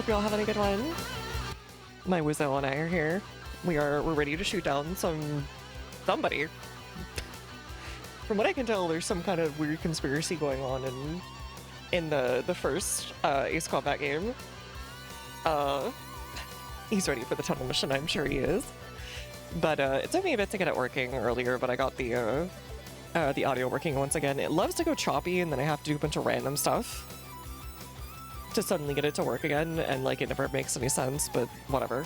Hope you're all having a good one. My Wizzo and I are here. We're ready to shoot down somebody. From what I can tell, there's some kind of weird conspiracy going on in the first Ace Combat game. He's ready for the tunnel mission, I'm sure he is. But it took me a bit to get it working earlier, but I got the audio working once again. It loves to go choppy, and then I have to do a bunch of random stuff to suddenly get it to work again, and like it never makes any sense, but whatever.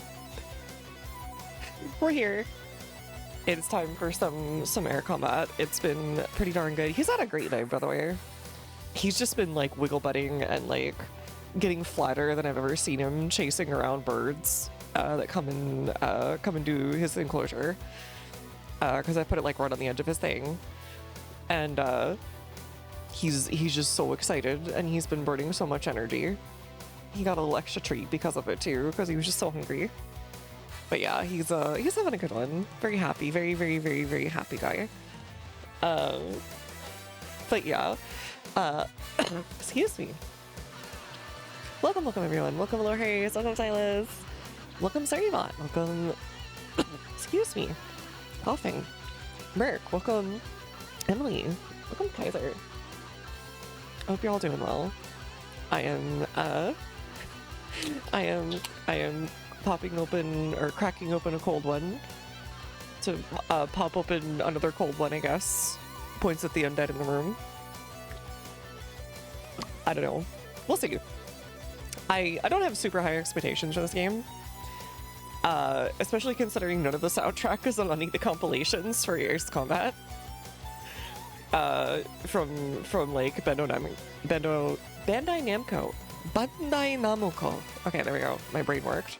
We're here. It's time for some air combat. It's been pretty darn good. He's had a great night, by the way. He's just been like wiggle butting and like getting flatter than I've ever seen him, chasing around birds that come and do his enclosure. Because I put it like right on the edge of his thing, and he's just so excited, and he's been burning so much energy. He got a little extra treat because of it too, because he was just so hungry. But yeah, he's having a good one. Very happy, very, very, very, very happy guy. But yeah, excuse me. Welcome everyone. Welcome Lord Hayes. Welcome Silas. Welcome Saribot. Welcome. Excuse me. Coughing. Merc. Welcome Emily. Welcome Kaiser. I hope you're all doing well. I am popping open or cracking open a cold one to pop open another cold one, I guess. Points at the undead in the room. I don't know. We'll see. I don't have super high expectations for this game. Especially considering none of the soundtrack is on any of the compilations for Ace Combat. From like Bandai Namco. Okay, there we go. My brain worked.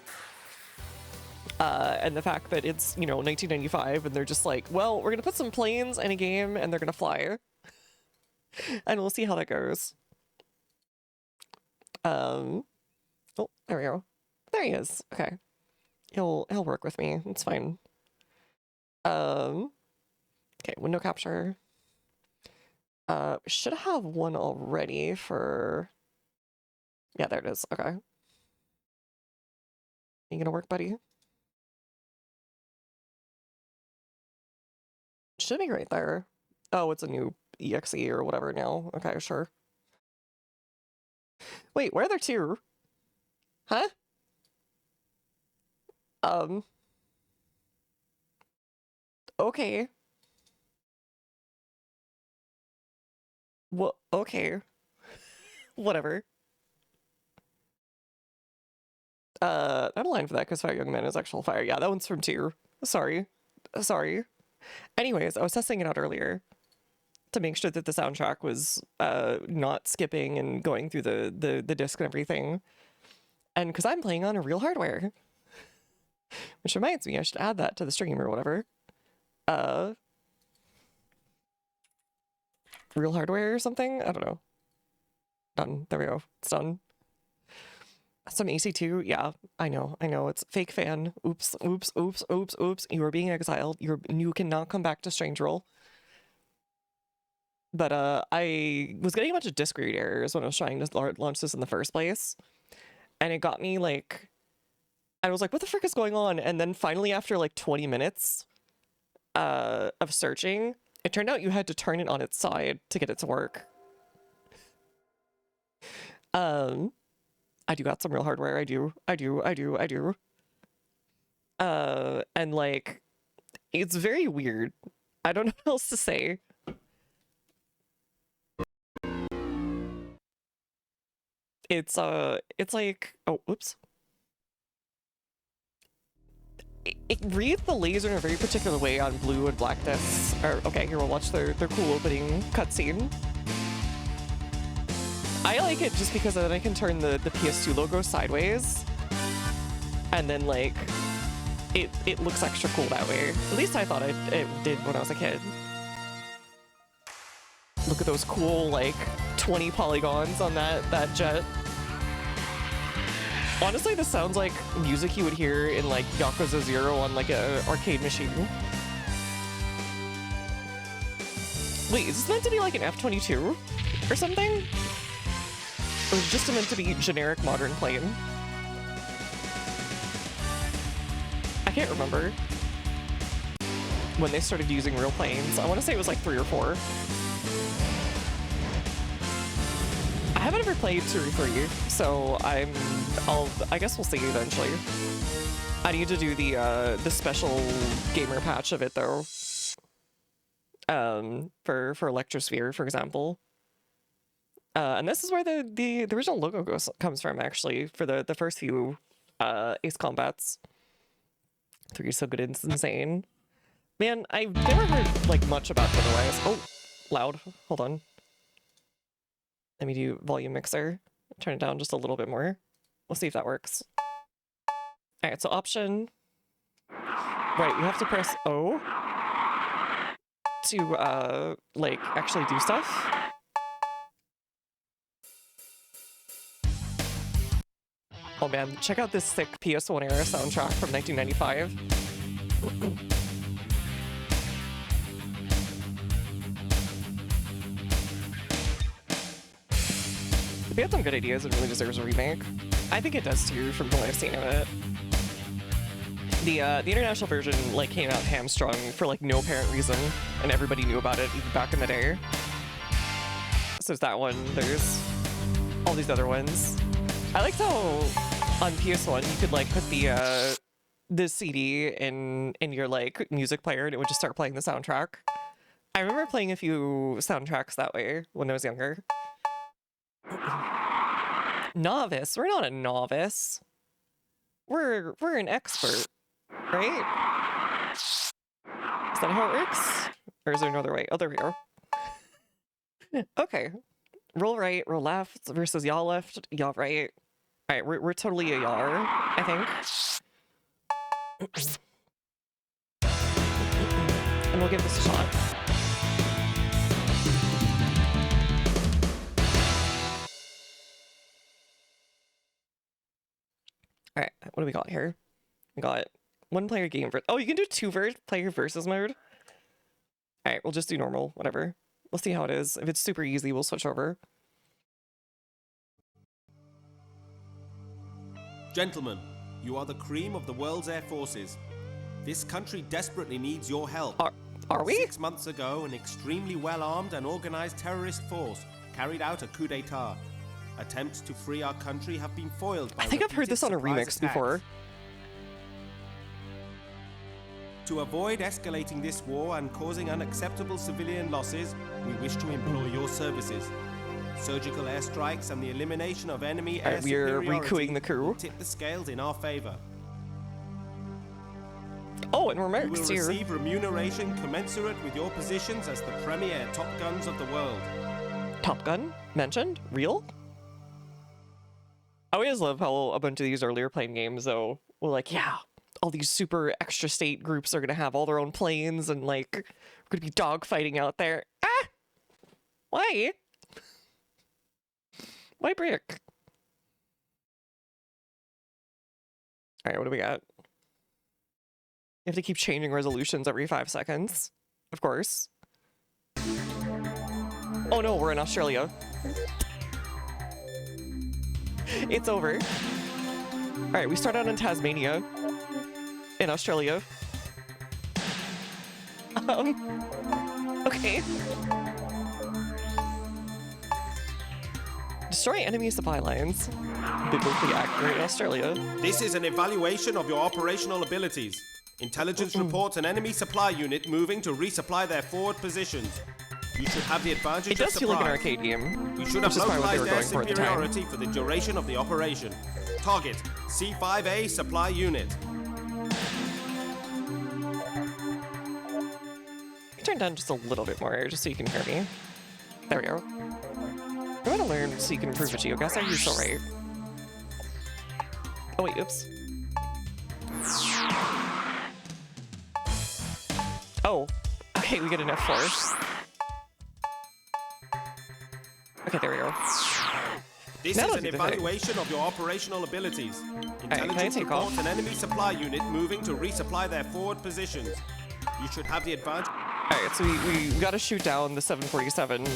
And the fact that it's, 1995 and they're just like, well, we're gonna put some planes in a game and they're gonna fly. And we'll see how that goes. Oh, there we go. There he is. Okay. He'll work with me. It's fine. Okay, window capture. Should have one already for... Yeah, there it is. Okay. You gonna work, buddy? Should be right there. Oh, it's a new EXE or whatever now. Okay, sure. Wait, where are there two? Huh? Okay. Well, okay. Whatever. Not a line for that because Fire Young Man is actual fire. Yeah, that one's from 2. Sorry. Anyways, I was testing it out earlier to make sure that the soundtrack was not skipping and going through the disc and everything. And because I'm playing on a real hardware. Which reminds me, I should add that to the stream or whatever. Real hardware or something? I don't know. Done. There we go. It's done. Some AC2? Yeah, I know. It's fake fan. Oops. You are being exiled. You cannot come back to Strange Roll. But I was getting a bunch of disk read errors when I was trying to launch this in the first place. And it got me like... I was like, what the frick is going on? And then finally, after like 20 minutes of searching, it turned out you had to turn it on its side to get it to work. I do got some real hardware. I do. And like, it's very weird. I don't know what else to say. It's like, oh, oops. It reads the laser in a very particular way on blue and black discs. Okay, here we'll watch their cool opening cutscene. I like it just because then I can turn the PS2 logo sideways. And then like, it looks extra cool that way. At least I thought it did when I was a kid. Look at those cool like 20 polygons on that jet. Honestly, this sounds like music you would hear in like Yakuza 0 on like a arcade machine. Wait, is this meant to be like an F-22 or something? Or is it just meant to be generic modern plane? I can't remember when they started using real planes. I want to say it was like 3 or 4. I haven't ever played 2 or 3, so I guess we'll see eventually. I need to do the special gamer patch of it though. For Electrosphere, for example. And this is where the original logo comes from, actually, for the first few Ace Combats. 3 is so good, it's insane. Man, I've never heard like much about it otherwise. Oh, loud. Hold on. Let me do volume mixer. Turn it down just a little bit more. We'll see if that works. All right, so option. Right, you have to press O to like actually do stuff. Oh man, check out this sick PS1 era soundtrack from 1995. If they had some good ideas, it really deserves a remake. I think it does too, from what I've seen of it. The international version like came out hamstrung for like no apparent reason, and everybody knew about it even back in the day. So there's that one. There's all these other ones. I liked how on PS1 you could like put the CD in your like music player and it would just start playing the soundtrack. I remember playing a few soundtracks that way when I was younger. Novice? We're not a novice. We're an expert, right? Is that how it works? Or is there another way? Oh, there we go. Okay. Roll right, roll left versus yaw left, yaw right. All right, we're totally a yar, I think. And we'll give this a shot. All right, what do we got here? We got 1-player game. Oh, you can do 2-player versus mode. All right, we'll just do normal, whatever. We'll see how it is. If it's super easy, we'll switch over. Gentlemen, you are the cream of the world's air forces. This country desperately needs your help. Are we? 6 months ago, an extremely well-armed and organized terrorist force carried out a coup d'etat. Attempts to free our country have been foiled by I think I've heard this on a remix before. To avoid escalating this war and causing unacceptable civilian losses, we wish to employ your services. Surgical airstrikes and the elimination of enemy air superiority we're re-cooing the coup. will tip the scales in our favor. Oh, and we're You will marked here. receive remuneration commensurate with your positions as the premier Top Guns of the world. Top Gun? Mentioned? Real? I always love how a bunch of these earlier plane games, though, were like, yeah, all these super extra state groups are gonna have all their own planes and, like, we're gonna be dogfighting out there. Ah! Why? Why brick? Alright, what do we got? You have to keep changing resolutions every 5 seconds. Of course. Oh no, we're in Australia. It's over. Alright, we start out in Tasmania. In Australia. Okay. Destroy enemy supply lines. Biblically accurate in Australia. This is an evaluation of your operational abilities. Intelligence reports an enemy supply unit moving to resupply their forward positions. You should have the advantage It of does feel like an surprise. arcade game. You should have which is probably what they localized were air going for at the time. superiority for the duration of the operation. Target, C5A supply unit. Turn down just a little bit more, just so you can hear me. There we go. I want to learn so you can improve with geoguessr. You're so right. Oh wait, oops. Oh, okay, we get an F4. Okay, there we go. This Now is I'll an do the thing. evaluation of your operational abilities. can I Intelligence take reports off? an enemy supply unit moving to resupply their forward positions. You should have the advantage. Alright, so we gotta shoot down the 747.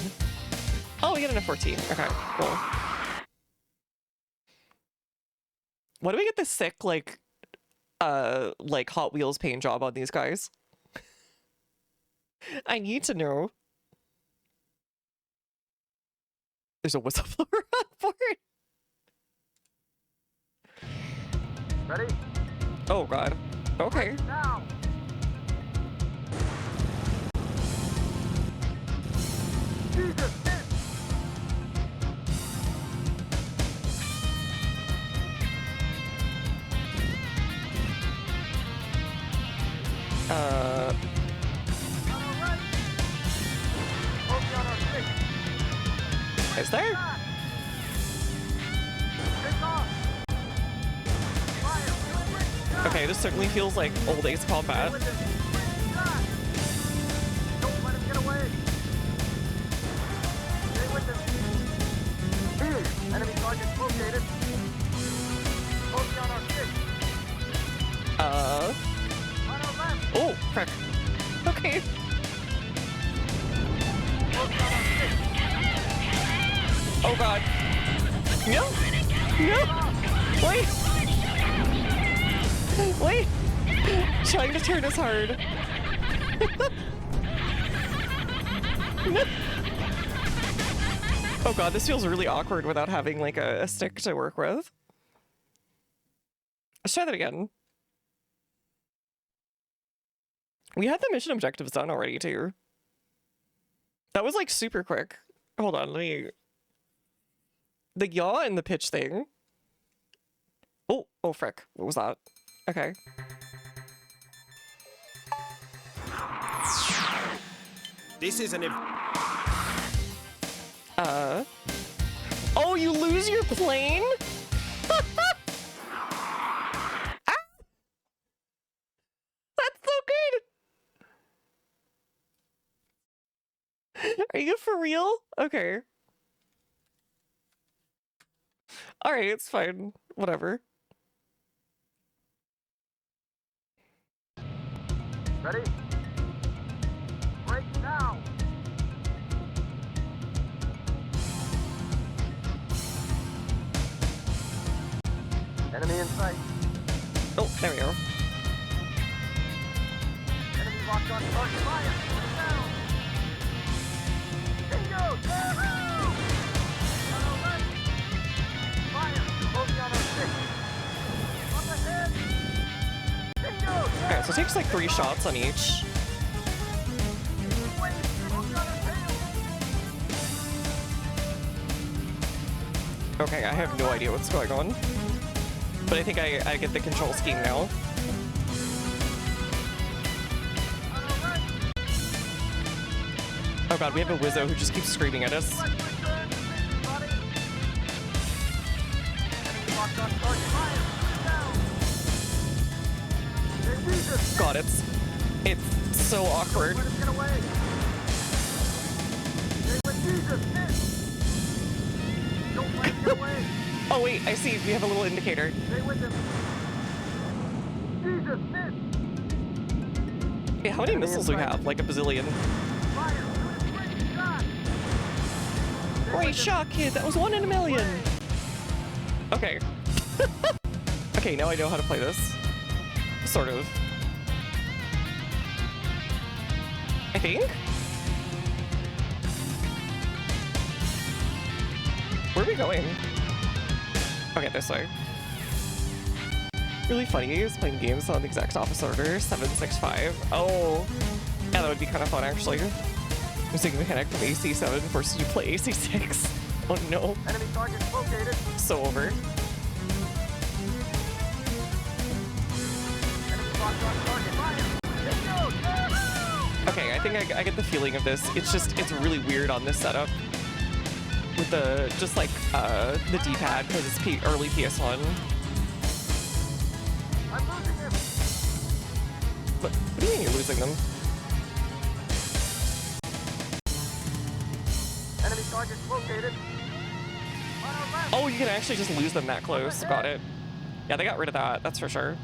Oh, we get an F-14. Okay, cool. Why do we get this sick, like, like Hot Wheels paint job on these guys. I need to know. There's a whistleblower on board. Ready? Oh god. Okay. Now. Jesus, hit. On our right. Focus on our six. Is there? Take off. Fire. Okay, this certainly feels like old Ace Combat. With it. Shot. Don't let him get away. Stay with him. Enemy target located. Focus on our six. On our left. Oh, frick. Okay. Focus on our six. Oh god. No! No! Wait! Wait! Trying to turn is hard. No. Oh god, this feels really awkward without having like a stick to work with. Let's try that again. We had the mission objectives done already too. That was like super quick. Hold on, let me... The yaw and the pitch thing. Oh, oh frick. What was that? Okay. This is an... Oh, you lose your plane? Ah! That's so good! Are you for real? Okay. Alright, it's fine. Whatever. Ready? Break now. Enemy in sight. Oh, there we go. Enemy locked on target. Fire. Down. Bingo. Yahoo! On our left. Fire. Focus on our six. Up ahead. Bingo. Alright, so it takes like 3 shots on each. Wait. Focus on our tail. Okay, I have no idea what's going on. But I think I get the control scheme now. On our right. Oh god, we have a Wizzo who just keeps screaming at us. Let's return to mission, buddy. Enemy locked on target. Fire. Down. Hey, Jesus. God, it's so awkward. Let him get away. Stay with Jesus. Hit. Don't let him get away. Oh wait, I see. We have a little indicator. Stay with him. Jesus. Hit. Yeah, how many missiles do we have? Like a bazillion. Fire. Great shot. Stay Great with him. shot, kid. That was 1 in a million. Okay. Okay, now I know how to play this. Sort of. I think? Where are we going? Okay, this way. Really funny is playing games on the exact opposite order. 765. Oh. Yeah, that would be kind of fun, actually. Music mechanic from AC7 forces you to play AC6. Oh no. Enemy target located. So over. Enemy locked on target. Fire. Bingo. Yahoo! Okay, I think I get the feeling of this. It's really weird on this setup. With the, just like, the D-pad, because it's early PS1. I'm losing him. What do you mean you're losing them? Enemy target located. On our left. Oh, you can actually just lose them that close. Got it. Yeah, they got rid of that, that's for sure.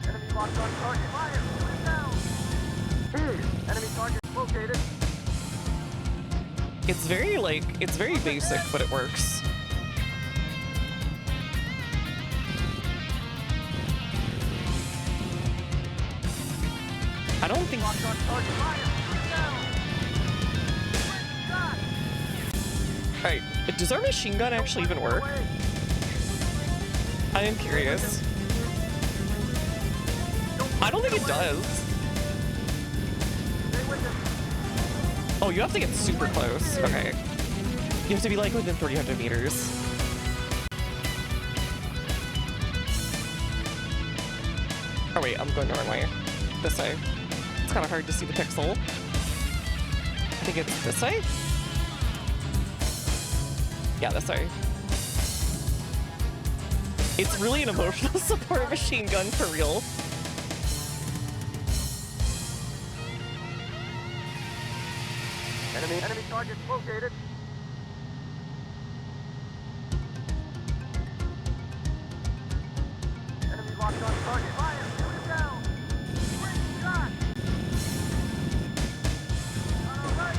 Enemy locked on target. Fire. Down. Enemy target located. It's very, like, it's very basic, but it works. I don't think... Locked on target. Fire! Shoot down! Alright, does our machine gun actually even work? Away. I am curious. I don't think it does. Stay with him. Oh, you have to get super close. Okay. You have to be like within 300 meters. Oh wait, I'm going the wrong way. This way. It's kind of hard to see the pixel. I think it's this way? Yeah, this way. It's really an emotional support machine gun for real. Enemy target located. Enemy locked on target. Fire! Shoot him down! Great shot! On our right!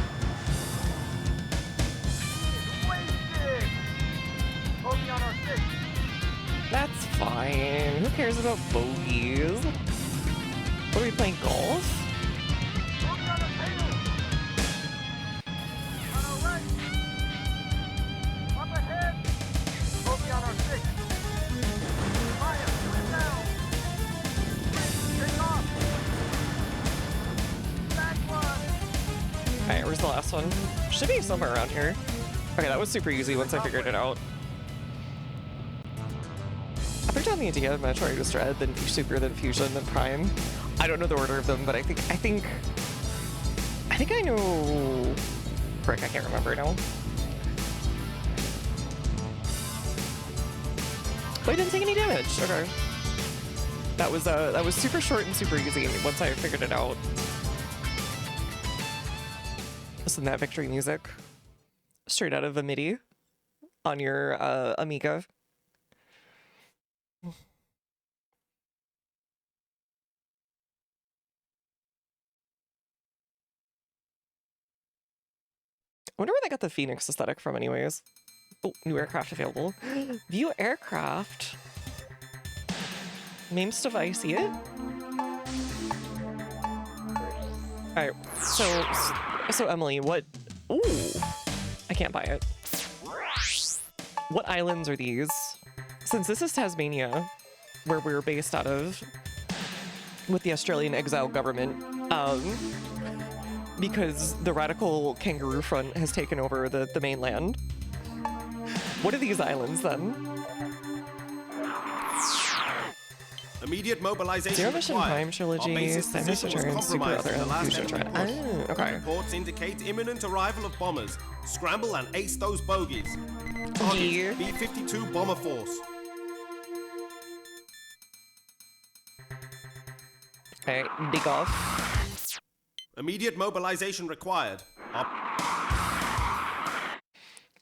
Wasted! Bogey on our 6. That's fine. Who cares about bogeys? What are we playing, golf? Bogey on our tail! On our right! Up ahead! Bogey on our 6. Fire! Shoot him down! Take off! Back one! Alright, where's the last one? Should be somewhere around here. Okay, that was super easy once I figured it out. I picked on the idea of Metroid was Dread, then Super, then Fusion, then Prime. I don't know the order of them, but I think I know. Frick, I can't remember now. But I didn't take any damage. Okay. That was super short and super easy once I figured it out. Listen to that victory music. Straight out of a MIDI on your Amiga. I wonder where they got the Phoenix aesthetic from anyways. Oh, new aircraft available. View aircraft. Name stuff, I see it. Alright, so Emily, what... Ooh, I can't buy it. What islands are these? Since this is Tasmania, where we're based out of, with the Australian exile government, because the radical kangaroo front has taken over the mainland. What are these islands then? Immediate mobilization Zero Mission required. Prime Trilogy, Our base's Samus position was Returns, Super compromised Other, in the and last Fusion enemy Threat. push. Oh, okay. Reports indicate imminent arrival of bombers. Scramble and ace those bogies. Target Yeah. B-52 Bomber Force. Alright, dig off. Immediate mobilization required.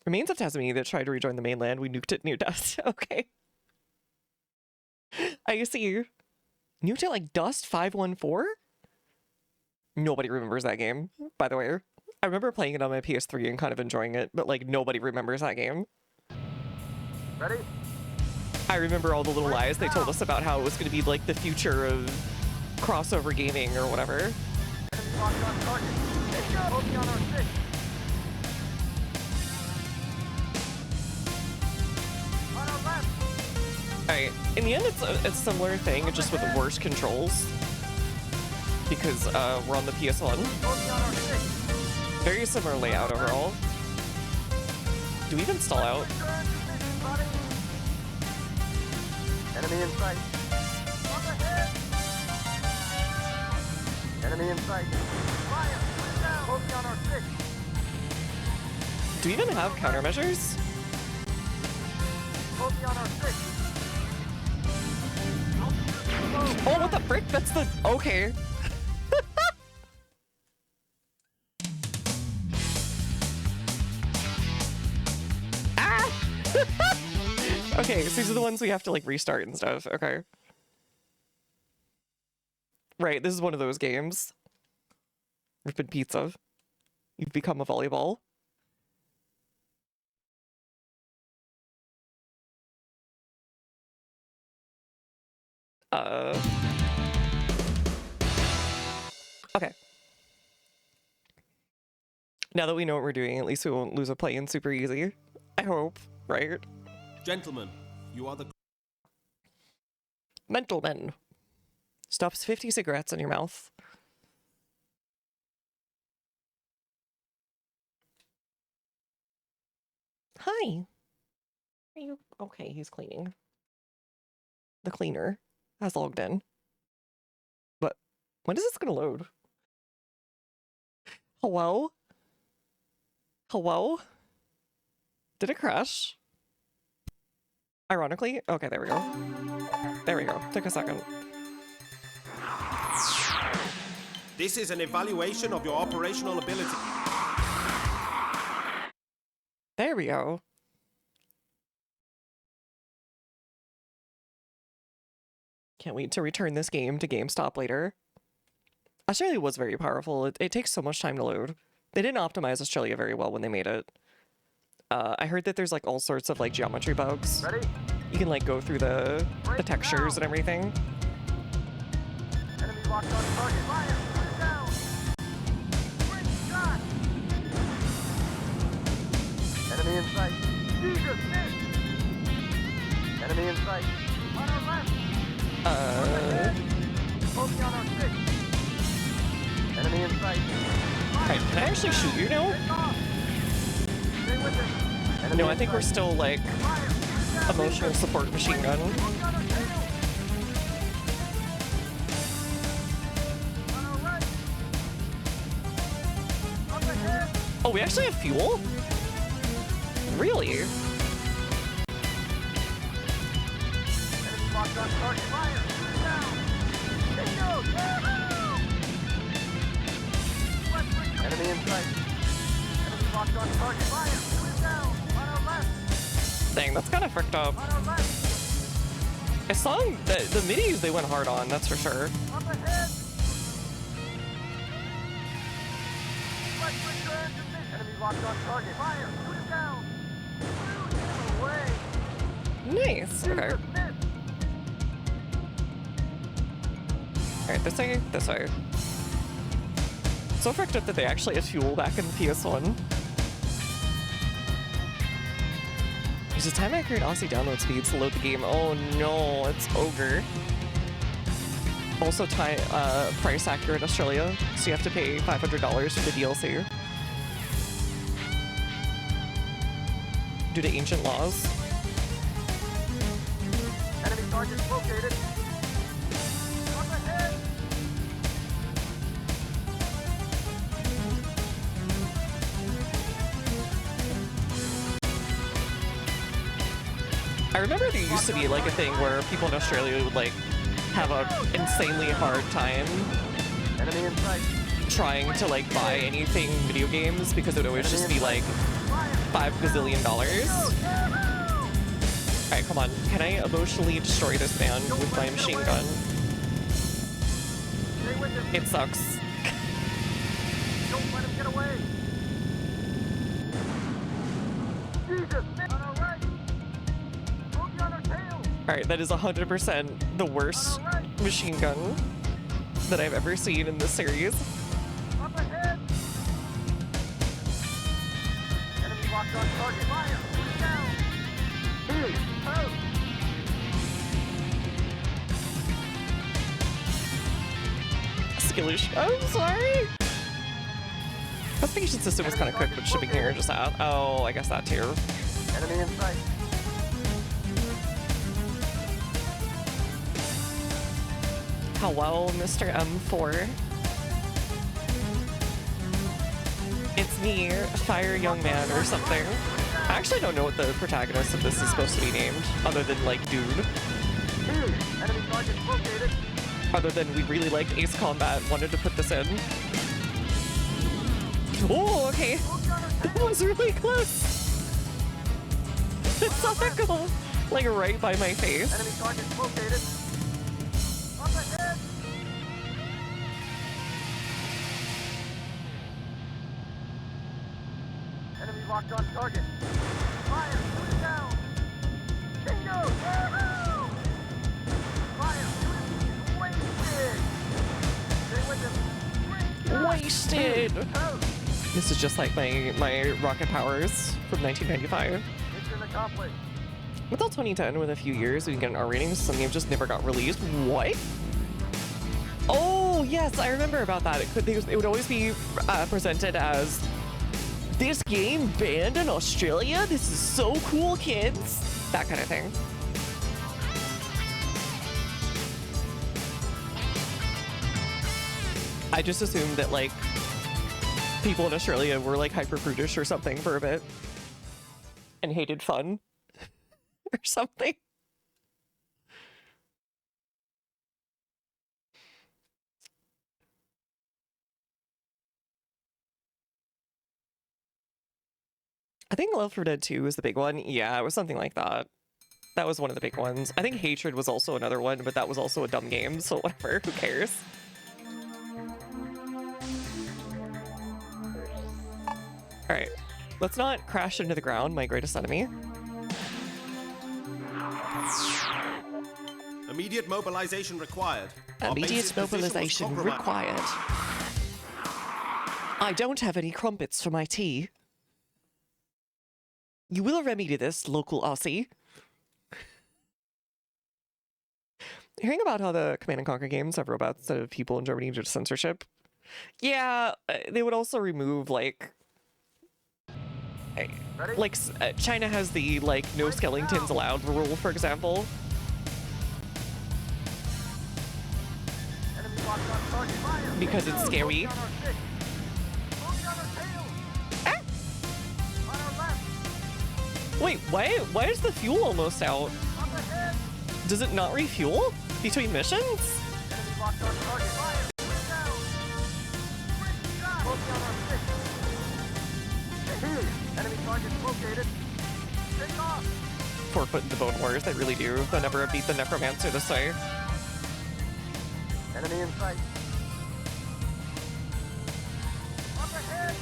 Remains of Tasmania that tried to rejoin the mainland. We nuked it near dust. Okay. I see. Nuked it like dust 514? Nobody remembers that game, by the way. I remember playing it on my PS3 and kind of enjoying it, but like nobody remembers that game. Ready? I remember all the little lies they told us about how it was going to be like the future of crossover gaming or whatever. Enemy locked on target. Bogey on our 6. On our left. Alright, in the end it's a similar thing, just with worse controls. Because we're on the PS1. Bogey on our 6. Very similar layout overall. Do we even stall out? Turn position, buddy. Enemy in sight. Up ahead. Enemy in sight. Fire! Shoot it down. Bogey on our 6. Do we even have countermeasures? Bogey on our 6. Oh, what the frick? That's the... Okay. Ah! Okay, so these are the ones we have to, like, restart and stuff. Okay. Right, this is one of those games. You've been pizza. You've become a volleyball. Okay. Now that we know what we're doing, at least we won't lose a plane super easy. I hope, right? Gentlemen, you are the Mental men. Stuffs 50 cigarettes in your mouth. Hi. Are you okay? He's cleaning. The cleaner has logged in. But when is this gonna load? Hello? Hello? Did it crash? Ironically? Okay, there we go. There we go. Took a second. This is an evaluation of your operational ability. There we go. Can't wait to return this game to GameStop later. Australia was very powerful. It takes so much time to load. They didn't optimize Australia very well when they made it. I heard that there's like all sorts of like geometry bugs. Ready? You can like go through the textures and everything. Enemy locked on target. Fire! Put it down! Great shot! Enemy in sight. Jesus, miss! Enemy in sight. On our left! Bogey on our 6. Enemy in sight. Alright, can I actually shoot you now? Take off! Stay with it. Enemy No, I in think we're sight. still like Fire! Put it down! emotional support machine gun. Bogey on our tail! On our right! Up ahead! Oh, we actually have fuel? Really? Enemy locked on target. Fire! Shoot it down! Bingo! Yahoo! Left wing. Enemy in sight. Enemy locked on target. Fire! Shoot it down! On our left! Dang, that's kind of fricked up. On our left! I saw the middies they went hard on, that's for sure. Up ahead! Left wing turn to mission. Enemy locked on target. Fire! Shoot it down! Shoot him away! Nice. Okay. Jesus, miss! Alright, this way, this way. So fricked up that they actually had fuel back in the PS1. Uses time accurate Aussie download speeds to load the game. Oh no, it's Ogre. Also price accurate Australia, so you have to pay $500 for the DLC. Due to ancient laws. Enemy target located. Up ahead! I remember there used to be like a thing where people in Australia would like have a insanely hard time Enemy in sight. trying to like buy anything video games because it would always just be like $5 gazillion. Alright, come on. Can I emotionally destroy this man with my machine gun? Stay with him. It sucks. Don't let him get away. Jesus, miss. On our right. Bogey on our tail. Alright, that is 100% the worst On our right. machine gun that I've ever seen in this series. Up ahead. Enemy locked on target. Fire. Shoot it down. Out. Skillish. I'm sorry. Classification system was kind of quick, but shipping here just out. Oh, I guess that too. Enemy in sight. Hello, Mr. M4. It's me, Fire Young Man or something. I actually don't know what the protagonist of this is supposed to be named, other than like dude. Enemy target located. Other than we really liked Ace Combat, wanted to put this in. Oh, okay. Bogey on our That tail. was really close. I saw that go like right by my face. Enemy target located. Up ahead. Enemy locked on target. Fire. Shoot it down. Bingo. Yahoo! Fire. Shoot it. Wasted. Stay with him. Great wasted. This is just like my rocket powers from 1995. Mission accomplished. Until 2010, with a few years, we can get an R rating. Some games just never got released. What? Oh yes, I remember about that. It would always be presented as this game banned in Australia. This is so cool, kids. That kind of thing. I just assumed that like people in Australia were like hyper prudish or something for a bit and hated fun or something. I think Left 4 Dead 2 was the big one. Yeah, it was something like that. That was one of the big ones. I think Hatred was also another one, but that was also a dumb game, so whatever, who cares? Alright, let's not crash into the ground, my greatest enemy. Immediate mobilization required. Our Immediate base's position was mobilization compromised. required. I don't have any crumpets for my tea. You will remedy this, local Aussie. Hearing about how the Command & Conquer games have robots instead of people in Germany due to censorship. Yeah, they would also remove, like... China has the, like, no skeletons allowed rule, for example. Enemy locked on target. Fire. Because it's scary. On our six. Moving on our tail. Ah! On our left. Wait, why is the fuel almost out? Up ahead. Does it not refuel between missions? Enemy locked on target. Fire. Switch down. Switch shot. Moving on our six. Enemy target located. Take off. Forkfoot and the Bone Wars, they really do. They'll never beat the Necromancer this way. Enemy in sight. Up ahead.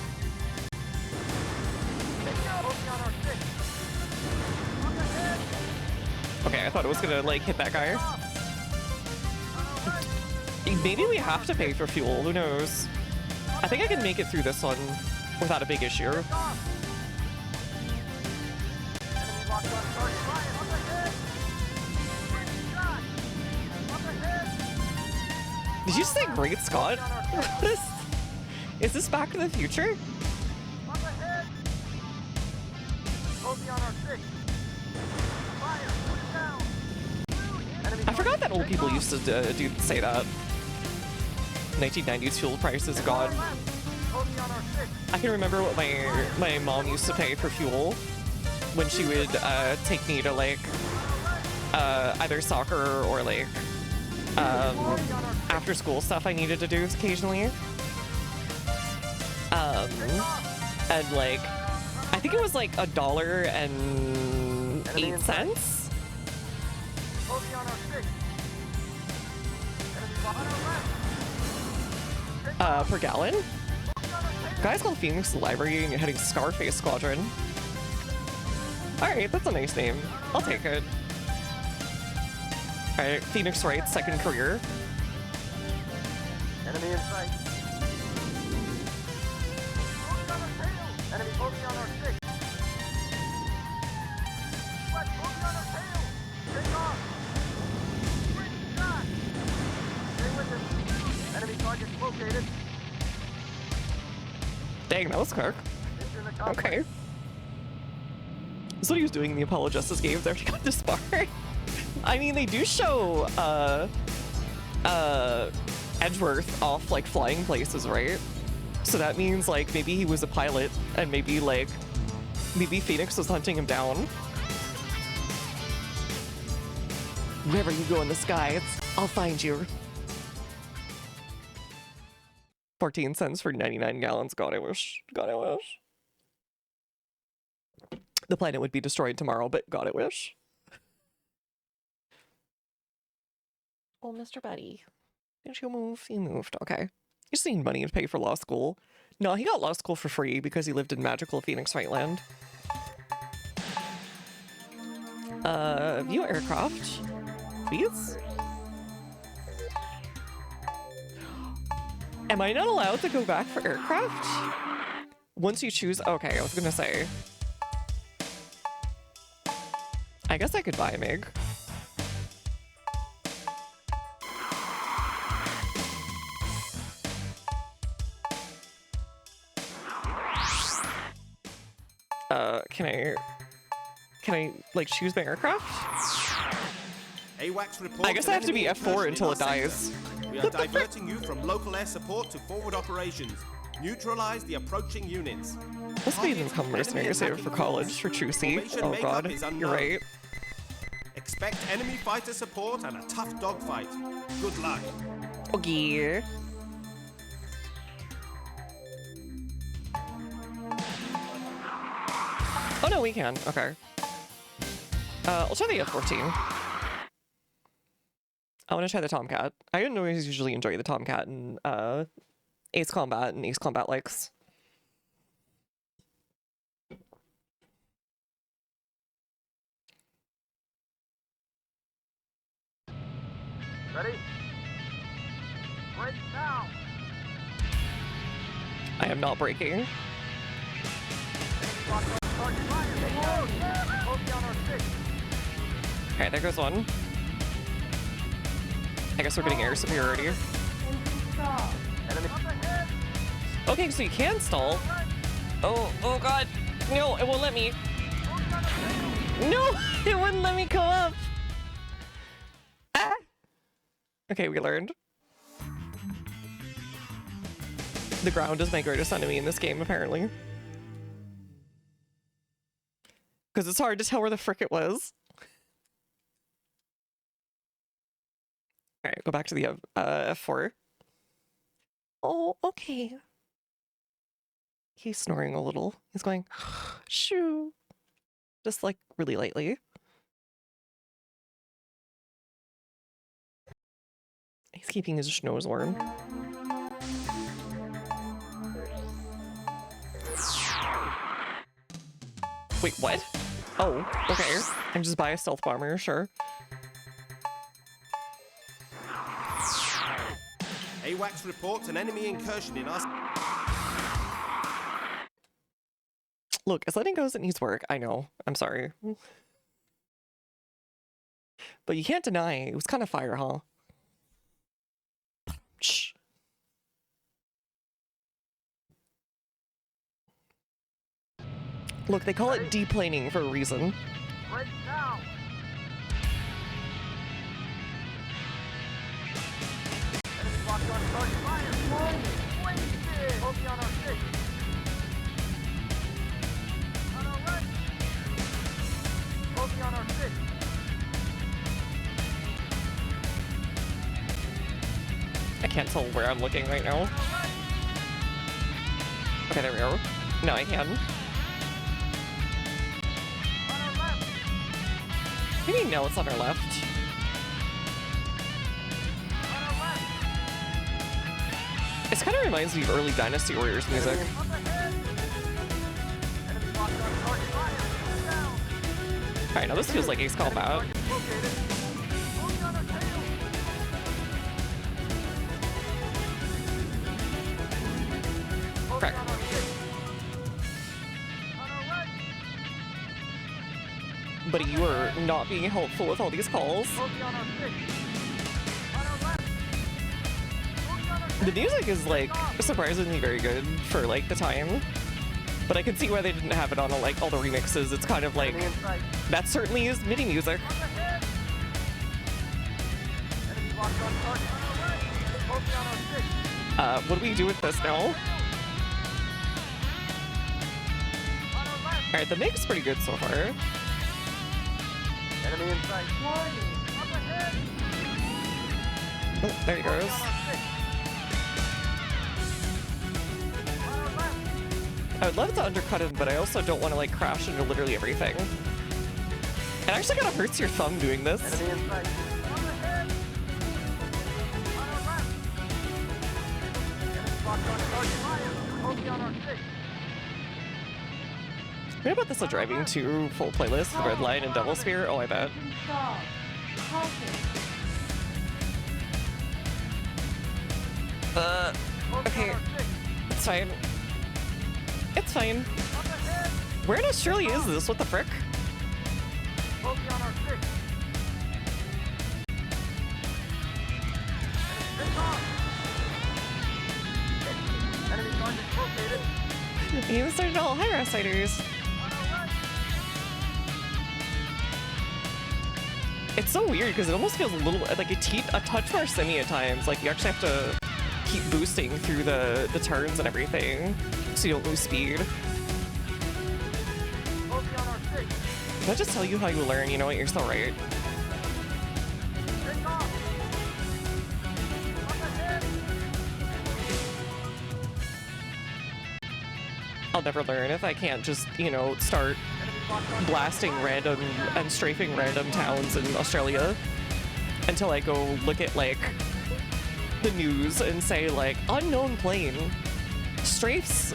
Take out. Moving on our six. Up ahead. Okay, I thought it was gonna, like, hit that guy. Off. On our right. Maybe we have to pay for fuel, who knows? I think I can make it through this one without a big issue. Take off. Enemy locked on target. Fire. Up ahead. Switch shot. Up ahead. Did you say Great Scott? What is this Back to the Future? Up ahead. Bogey on our six. Fire. Put it down. Enemy I forgot that old target. people Take used to say that. 1990s fuel prices, God. off. Bogey on our six. I can remember what my mom used to pay for fuel when she would take me to like either soccer or like after school stuff I needed to do occasionally. And like I think it was like $1.08 Bogey on our six. Enemy locked on our left. per gallon. Bogey on our tail. Guys called Phoenix Library and you're heading Scarface Squadron. Alright, that's a nice name. I'll take it. Alright, Phoenix Wright's second career. Enemy in sight. Bogey on our tail. Enemy bogey on our six. What? Bogey on our tail. Take off. Switch shot. Stay with him. Enemy target located. Dang, that was quick. Mission accomplished. Okay. That's what he was doing in the Apollo Justice games after he got disbarred. I mean, they do show Edgeworth off like flying places, right? So that means like maybe he was a pilot and maybe Phoenix was hunting him down. Wherever you go in the skies, I'll find you. 14 cents for 99 gallons. God, I wish. God, I wish. The planet would be destroyed tomorrow, but God, I wish. Oh, Mr. Buddy. Did you move? He moved. Okay. You just need money to pay for law school. No, he got law school for free because he lived in magical Phoenix Rightland. View aircraft. Please? Am I not allowed to go back for aircraft? Once you choose... Okay, I was gonna say. I guess I could buy a MiG. Can I, like, choose my aircraft? AWACS report I guess I have to be F4 until it dies. sector. We are diverting you from local air support to forward operations. Neutralize the approaching units. Must be even come mercenary save for college for Trucy. Oh god, you're right. Expect enemy fighter support and a tough dogfight. Good luck. Okay. Oh no, we can. Okay. I'll try the F-14. I want to try the Tomcat. I didn't always usually enjoy the Tomcat in Ace Combat and Ace Combat likes. Ready? Break now! I am not breaking. Okay, there goes one. I guess we're getting air superiority. Okay, so you can stall. Oh god. No, it won't let me. No, it wouldn't let me come up. Ah. Okay, we learned. The ground is my greatest enemy in this game, apparently. Because it's hard to tell where the frick it was. Alright, go back to the F4. Oh, okay. He's snoring a little. He's going, shoo. Just like really lightly. He's keeping his nose warm. Wait, what? Oh, okay. I just buy a stealth bomber, sure. AWACS reports an enemy incursion in us. Look, as letting goes, it needs work. I know. I'm sorry. But you can't deny it was kind of fire, huh? Shh. Look, they call it deplaning for a reason. Break now! Enemy locked on target fire! Wasted! Bogey on our 6. On our right! Bogey on our 6. I can't tell where I'm looking right now. Okay, there we go. Now I can. On our left! What do you mean now it's on our left? On our left! This kind of reminds me of early Dynasty Warriors music. Up ahead! Enemy locked on target fire! Down! Alright, now this feels like Ace Combat. Target located! Bogey on our tail! Bogey Correct. on our 6. On our right! Buddy, you are not being helpful with all these calls. Bogey on our 6. On our left! Bogey on our 6. The music is like surprisingly very good for like the time. But I can see why they didn't have it on like all the remixes. It's kind of like Enemy in sight. that certainly is MIDI music. Up ahead! Enemy locked on target. On our right! Bogey on our 6. What do we do with this now? On our left! Alright, the mix is pretty good so far. Enemy in sight. Up ahead! Oh, there he Bogey goes. on our 6. On our left! I would love to undercut him, but I also don't want to like crash into literally everything. It actually kind of hurts your thumb doing this. Enemy in sight. Up ahead! On our left! Enemy locked on target fire. Bogey on our 6. What about this a driving to full playlist with Red Line and Devil Spear? Oh, I bet. Okay, it's fine. It's fine. Up ahead! Where in Australia is this? What the frick? Bogey on our 6. Take off! Enemy target located. You started all high fighters. On our right. It's so weird because it almost feels a little like a touch more semi at times. Like you actually have to keep boosting through the turns and everything so you don't lose speed. Bogey on our 6. Did I just tell you how you learn? You know what? You're so right. Take off! Up ahead! I'll never learn if I can't just, you know, start Enemy locked on blasting random and strafing random towns in Australia until I go look at like the news and say like unknown plane strafes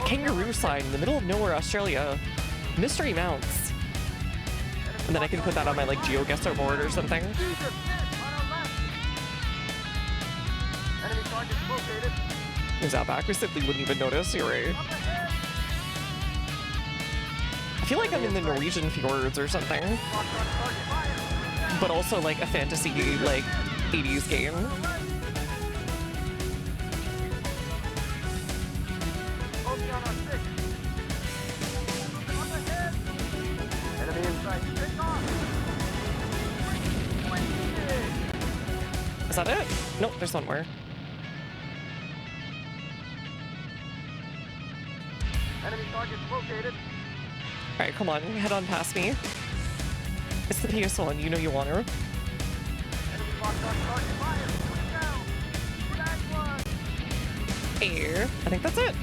kangaroo sign in the middle of nowhere, Australia, mystery mounts, and then I can put that on my like GeoGuessr board or something. Jesus, hit! On our left! Enemy target located. Moves out back, we simply wouldn't even notice. You're right. Up ahead! I feel like I'm in the Norwegian fjords or something, Locked on target. Fire! but also like a fantasy like 80s game. Bogey on our 6. Up ahead! Enemy in sight. Take off! Wasted! Is that it? Nope, there's one more. Enemy target located. Alright, come on, head on past me. It's the PS1, you know you want her. Enemy locked on target. Fire! Push down! Flag one! Here, I think that's it.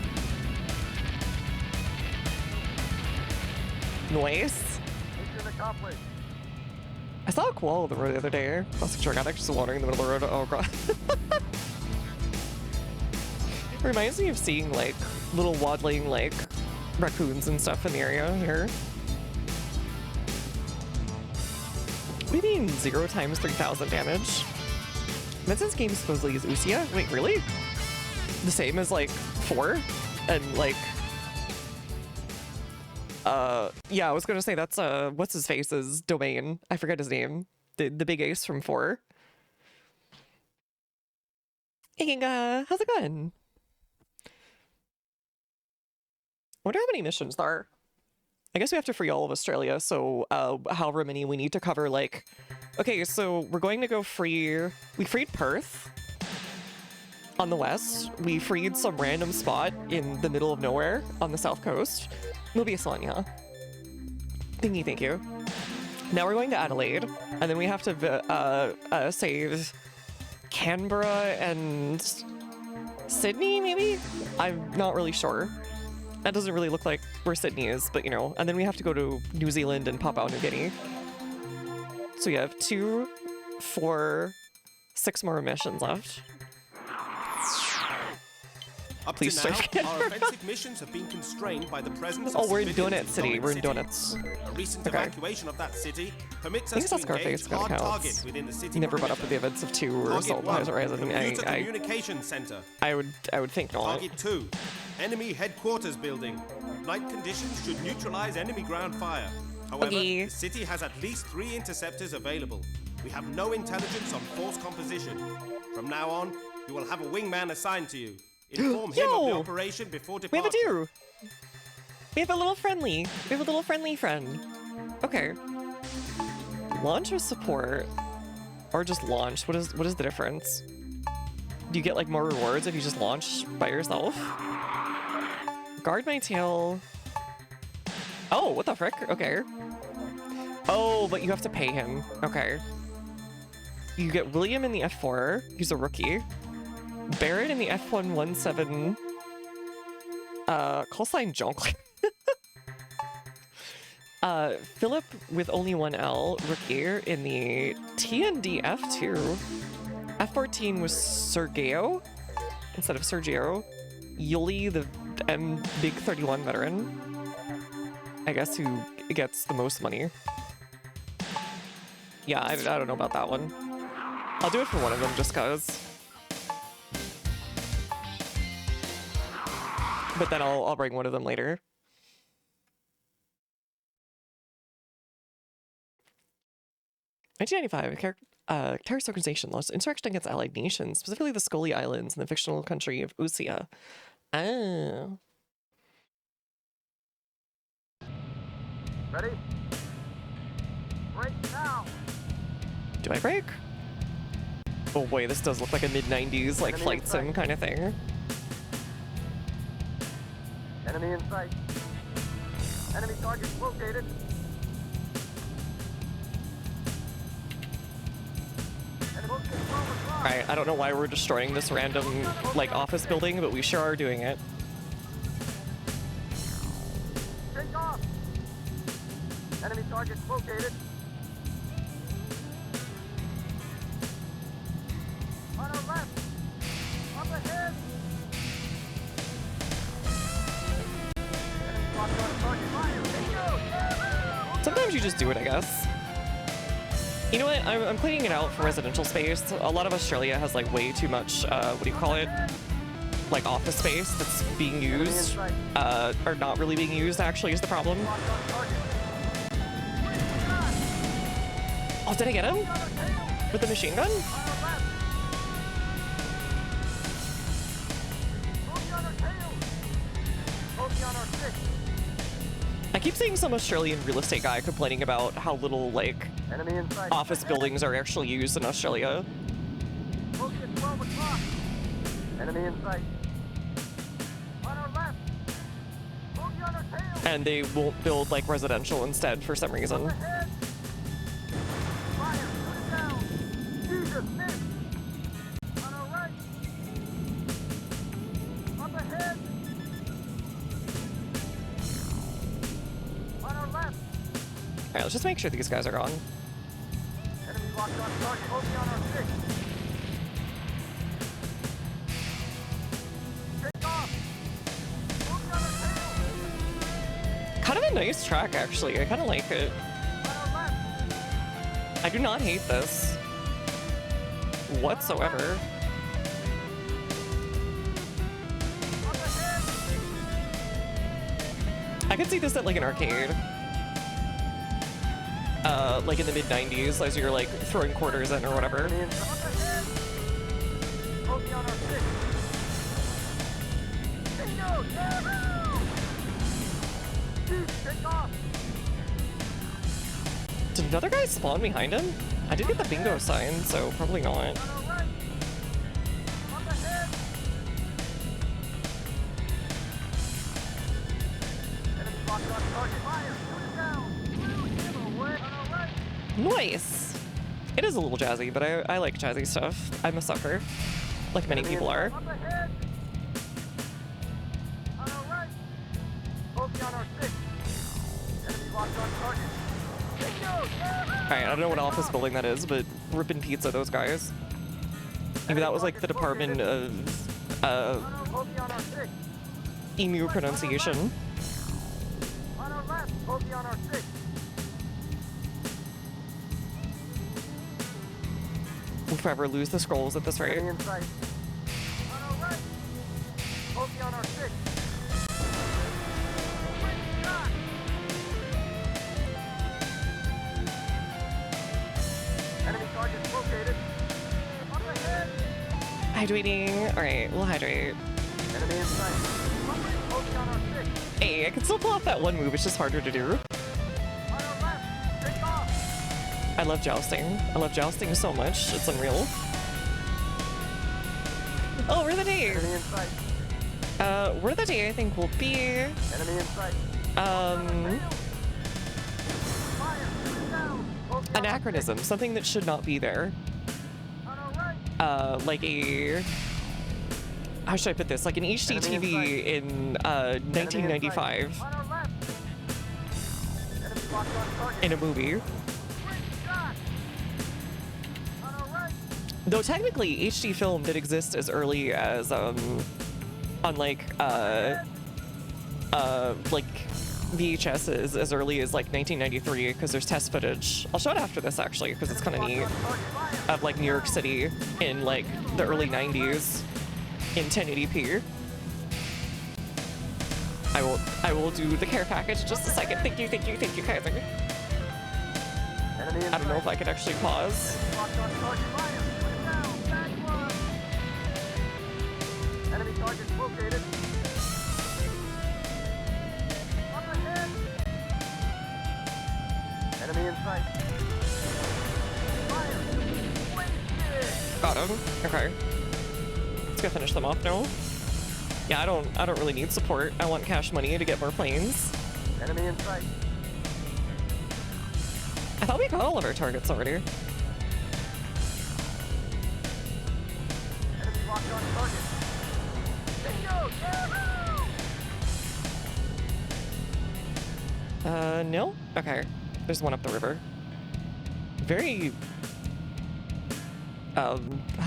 Nice. Mission accomplished. I saw a koala on the road the other day. Classic dramatic, just wandering in the middle of the road. Oh god. Reminds me of seeing like little waddling like raccoons and stuff in the area here. What do you mean 0 times 3,000 damage? Vincent's game supposedly is Usia? Wait, really? The same as like 4? And like yeah, I was gonna say that's what's his face's domain. I forget his name. The big ace from 4. Hey, how's it going? Wonder how many missions there are. I guess we have to free all of Australia, so however many we need to cover, like... Okay, so we're going to go free... We freed Perth on the west. We freed some random spot in the middle of nowhere on the south coast. Nobia Sonia. Thank you. Now we're going to Adelaide, and then we have to save Canberra and Sydney, maybe? I'm not really sure. That doesn't really look like where Sydney is, but you know. And then we have to go to New Zealand and Papua New Guinea. So we have 2, 4, 6 more missions left. Up Please to strike now, our offensive missions have been constrained by the presence of Oh, we're in civilians Donut City. We're in City. Donuts. A recent Okay. evacuation of that city permits I think us that's to Scarface, engage kinda hard counts. targets within the city Never brought up perimeter. with the events of 2 or Target Assault 1, Horizon. Computer I Communication Center. would think not. Target 2, enemy headquarters building. Night conditions should neutralize enemy ground fire. However, Okay. the city has at least 3 interceptors available. We have no intelligence on force composition. From now on, you will have a wingman assigned to you. Inform him of the Yo! operation before We have departure. a deer. We have a little friendly. We have a little friendly friend. Okay. Launch or support, or just launch? What is the difference? Do you get like more rewards if you just launch by yourself? Guard my tail. Oh, what the frick? Okay. Oh, but you have to pay him. Okay. You get William in the F4. He's a rookie. Barrett in the F117. Call sign Jonk. Philip with only 1 L, rookie, in the TND F2. F14 was Sergio instead of Sergio. Yuli, the M Big 31 veteran. I guess who gets the most money. Yeah, I don't know about that one. I'll do it for one of them just cause. but then I'll bring one of them later. Terrorist organization launched insurrection against allied nations, specifically the Scoli Islands in the fictional country of Usia. Oh. Ready? Break now! Do I break? Oh boy, this does look like a mid-90s like Enemy flight in sim sight. kind of thing. Enemy in sight. Enemy targets located. Enemy focus 12 o'clock. Alright, I don't know why we're destroying this random like office building, but we sure are doing it. Take off! Enemy targets located. On our left! Up ahead! Enemy locked on a target. Fire! Bingo! Sometimes you just do it, I guess. You know what? I'm cleaning it out for residential space. A lot of Australia has like way too much, what do you call it? Like office space that's being used, or not really being used actually is the problem. Locked on target. Oh, did I get him? On our tail! With the machine gun? On our left! Bogey on our tail! Bogey on our six! I keep seeing some Australian real estate guy complaining about how little like Enemy in sight. office buildings are actually used in Australia. Bogey at 12 o'clock. Enemy in sight. On our left. Bogey on our tail. And they won't build like residential instead for some reason. Ahead. Fire. Put it down. Jesus, miss. On our right. Up ahead. On our left. Alright, let's just make sure these guys are gone. Enemy locked on target. Bogey on our six. Take off. Bogey on our tail. Kind of a nice track actually. I kind of like it. On our left. I do not hate this whatsoever. Up ahead. I could see this at like an arcade. Like in the mid-90s as you're like throwing quarters in or whatever. Enemy in sight. Up ahead. Bogey on our six. Bingo! Yahoo! Jeez, take off. Did another guy spawn behind him? I did get the bingo sign, so probably not. On our right. Up ahead. Enemy locked on target. Fire. Shoot it down. Shoot him away. On our right. Nice! It is a little jazzy, but I like jazzy stuff. I'm a sucker. Like many people are. Up ahead. On our right. Bogey on our six. Enemy locked on target. Bingo! Yahoo! Alright, I don't know what office building that is, but rippin' pizza, those guys. Maybe that was like the Department of Bogey on our six. emu pronunciation. On our left. Bogey on our six. We'll forever lose the scrolls at this rate. Enemy in sight. On our right. Bogey on our six. Quick shot. Enemy target located. Up ahead. Hydrating. Alright, we'll hydrate. Enemy in sight. Bogey on our six. Hey, I can still pull off that one move, it's just harder to do. On our left. Take off. I love jousting. I love jousting so much. It's unreal. Oh, we're the day. Enemy in sight. We're the day I think will be Enemy in sight. um Fire. Shoot it down. Bogey on our anachronism, something that should not be there. six. On our right. Like a how should I put this? Like an HDTV in 1995 On our left. Enemy locked on target. in a movie. Quick shot. On our right. Though technically HD film did exist as early as on like VHS as early as like 1993 because there's test footage. I'll show it after this actually because it's kind of neat of like New York City in like the early 90s in 1080p. I will do the care package in just a second. Thank you, Kaiser. Enemy in I don't know sight. if I can actually pause. Locked on target. Fire. Put it down. Back one. Enemy targets located. Up ahead. Enemy in sight. Fire. Wasted. Got him. Okay. Let's go finish them off now. Yeah, I don't really need support. I want cash money to get more planes. Enemy in sight. I thought we got all of our targets already. Enemy locked on target. Bingo! Yahoo! No? Okay. There's one up the river. Very, how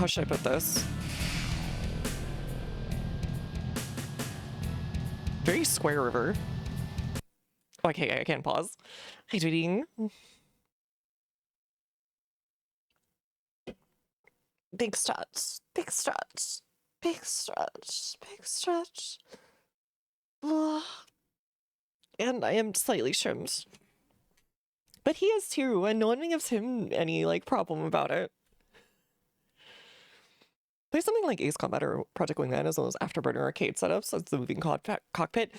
should I put this? Very square river. Oh, okay, I can't pause. Hi, tweeting. Big stretch, big stretch, big stretch, big stretch. Blah. And I am slightly shrimmed. But he is too, and no one gives him any, like, problem about it. There's something like Ace Combat or Project Wingman as well as Afterburner arcade setups as the moving cockpit.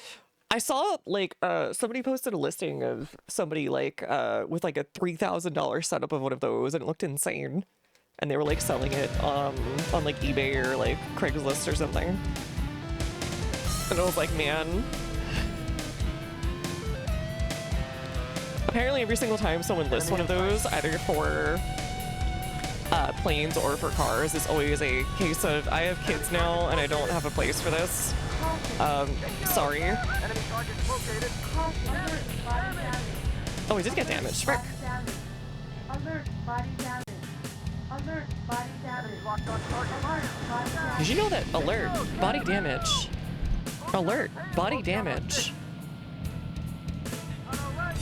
I saw, like, somebody posted a listing of somebody, like, with, like, a $3,000 setup of one of those, and it looked insane. And they were, like, selling it on like, eBay or, like, Craigslist or something. And I was like, man. Apparently every single time someone lists one of those, either for planes or for cars, is always a case of, I have kids now and I don't have a place for this. Sorry. Enemy targets located. Oh, we did get damaged. Frick. Alert, body damage. Alert, body damage. Enemy locked on target. Body damage. Did you know that alert, body damage? Alert, body damage. On our right.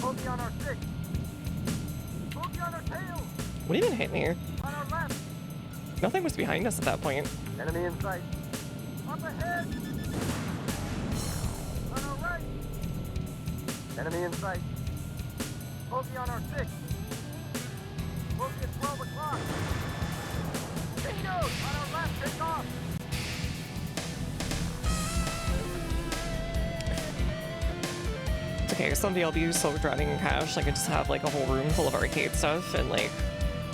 Bogey on our six. Bogey on our tail. What even hit me? On our left. Nothing was behind us at that point. Enemy in sight. Up ahead. On our right. Enemy in sight. Bogey on our six. Bogey at 12 o'clock. Bingo! On our left, take off. It's okay, someday I'll be so drowning in cash, I could just have like a whole room full of arcade stuff and like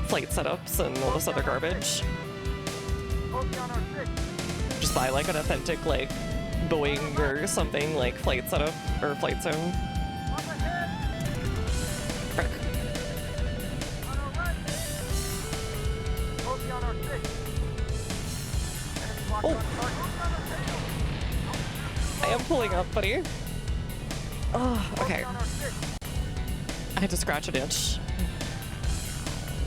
flight setups and all this other garbage. Bogey on our six. Just buy like an authentic like Boeing or something like flight setup or flight sim. Up ahead. Frick. On our right. Bogey on our six. Enemy locked Oh. on target. Bogey on our tail. I am pulling up, buddy. Oh, okay. Bogey on our six. I had to scratch an itch.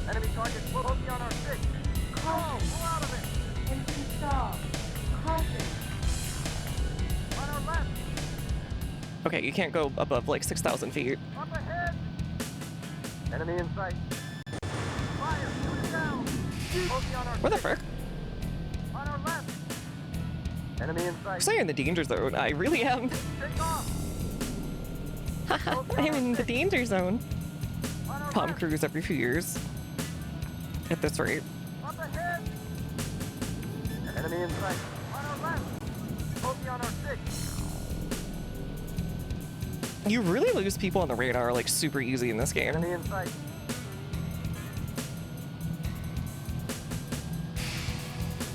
Enemy target. Bogey on our six. Caution. Pull out of it. Engine stall. Caution. On our left. Okay, you can't go above like 6,000 feet. Up ahead. Enemy in sight. Fire. Shoot it down. Bogey on our Where the six. frick? On our left. Enemy in sight. I'm in the danger zone. I really am. Take off. I'm in the danger zone. On our Tom left. Cruise every few years. At this rate. Up ahead. Enemy in sight. On our left. Bogey on our six. You really lose people on the radar like super easy in this game. Enemy in sight.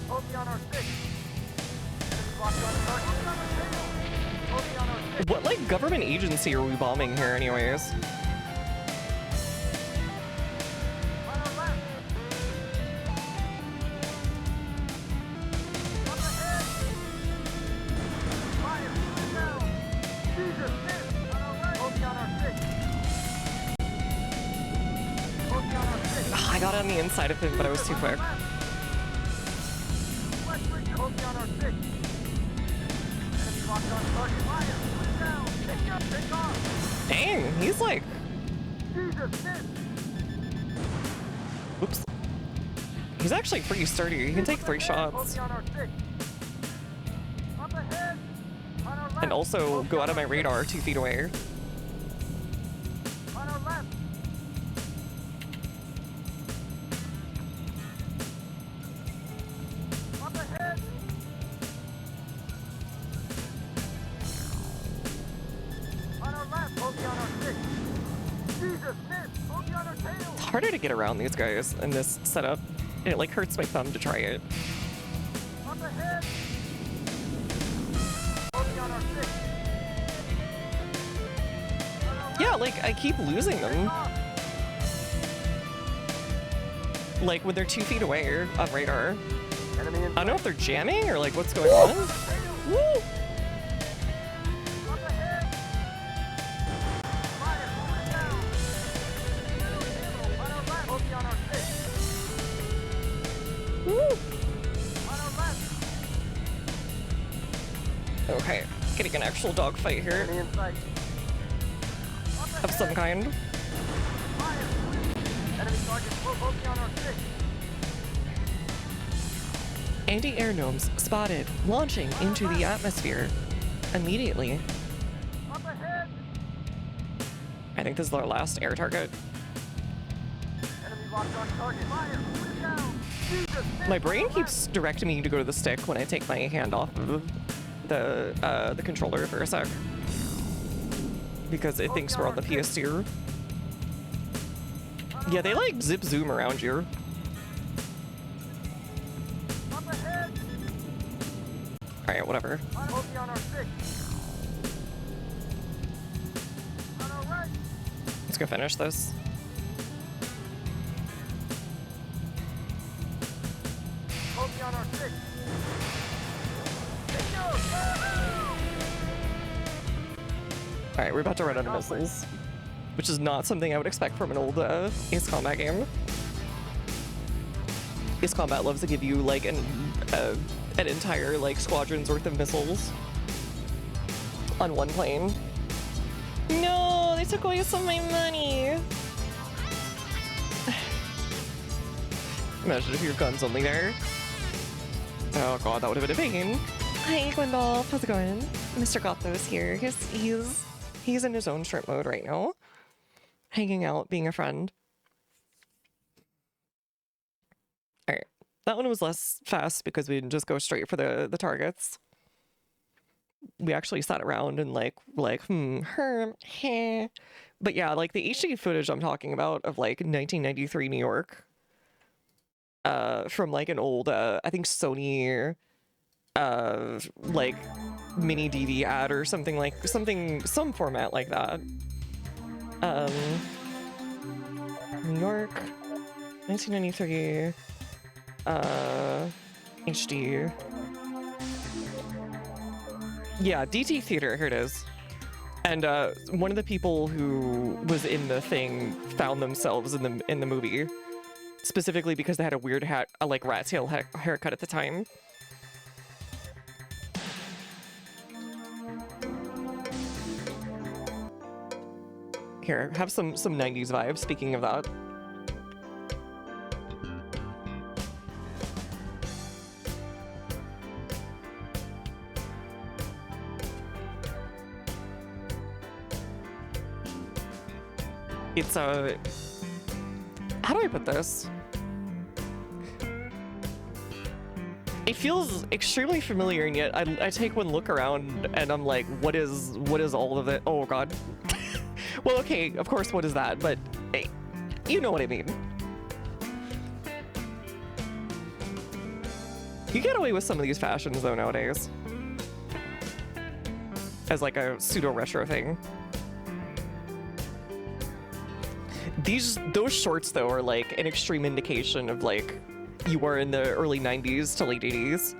Bogey on our six. Enemy locked on target. Bogey on our tail. Bogey on our six. What like government agency are we bombing here anyways? On our left. Up ahead. Fire. Shoot it down. Jesus, miss. On our right. Bogey on our six. Bogey on our six. Ah, I got on the inside of him, but I was too quick. Bogey on our six. Enemy locked on target. Fire. Put it down. Take up. Take off. Dang, he's like, Jesus, miss. oops. He's actually pretty sturdy. He can take 3 shots. Bogey on our six. Up And also go out of my radar 2 feet away. On our left. Up ahead. On our left. Bogey on our 6. Jesus, miss. Bogey on our tail. It's harder to get around these guys in this setup. And it like hurts my thumb to try it. Up ahead. Bogey on our 6. Yeah, like I keep losing them. Like when they're 2 feet away on radar. Enemy in I don't know if they're jamming or like what's going on. Woo! Up ahead. Fire. Moving down. On our left. Bogey on our 6. Woo! On our left. Okay, getting an actual dogfight here Enemy in sight. of some kind. Fire. Enemy target full. Bogey on our 6. Anti-air gnomes spotted, launching into the atmosphere immediately. Up ahead. I think this is our last air target. Enemy locked on target. Fire. Moving down. Jesus. miss. My brain keeps directing me to go to the stick when I take my hand off of the controller for a sec. Because it thinks we're on the PS2. Yeah, they like zip zoom around you. Up ahead. Alright, whatever. Bogey on our 6. On our right. Let's go finish this. Bogey on our 6. Alright, we're about to run out of missiles. Which is not something I would expect from an old Ace Combat game. Ace Combat loves to give you like an entire like squadron's worth of missiles on one plane. No, they took away some of my money. Imagine if your gun's only there. Oh god, that would have been a pain. Hi, Gwendolf. How's it going? Mr. Gothos here. He's in his own shrimp mode right now. Hanging out, being a friend. Alright. That one was less fast because we didn't just go straight for the targets. We actually sat around and like, heh. But yeah, like the HD footage I'm talking about of like 1993 New York. From like an old, I think Sony, like mini DV ad or something like, some format like that. New York, 1993, HD. Yeah, DT Theater, here it is. And one of the people who was in the thing found themselves in the movie, specifically because they had a weird like rat tail haircut at the time. Here, have some 90s vibes, speaking of that. It's how do I put this? It feels extremely familiar, and yet I take one look around and I'm like, what is all of it? Oh god. Well, okay, of course, what is that? But hey, you know what I mean. You get away with some of these fashions though nowadays, as like a pseudo retro thing. Those shorts though are like an extreme indication of like you were in the early 90s to late 80s.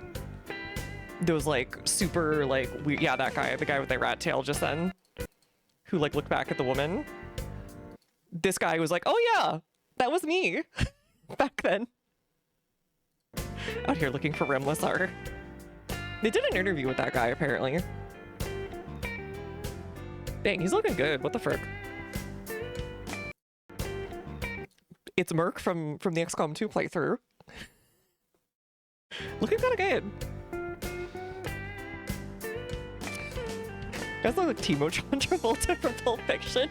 Those like super like weird, yeah, that guy, the guy with the rat tail just then, who like looked back at the woman. This guy was like, oh yeah, that was me back then. Out here looking for Remlessar. They did an interview with that guy apparently. Dang, he's looking good. What the frick? It's Merc from the XCOM 2 playthrough. Looking kind of good. That's like Timo Travolta from Pulp Fiction.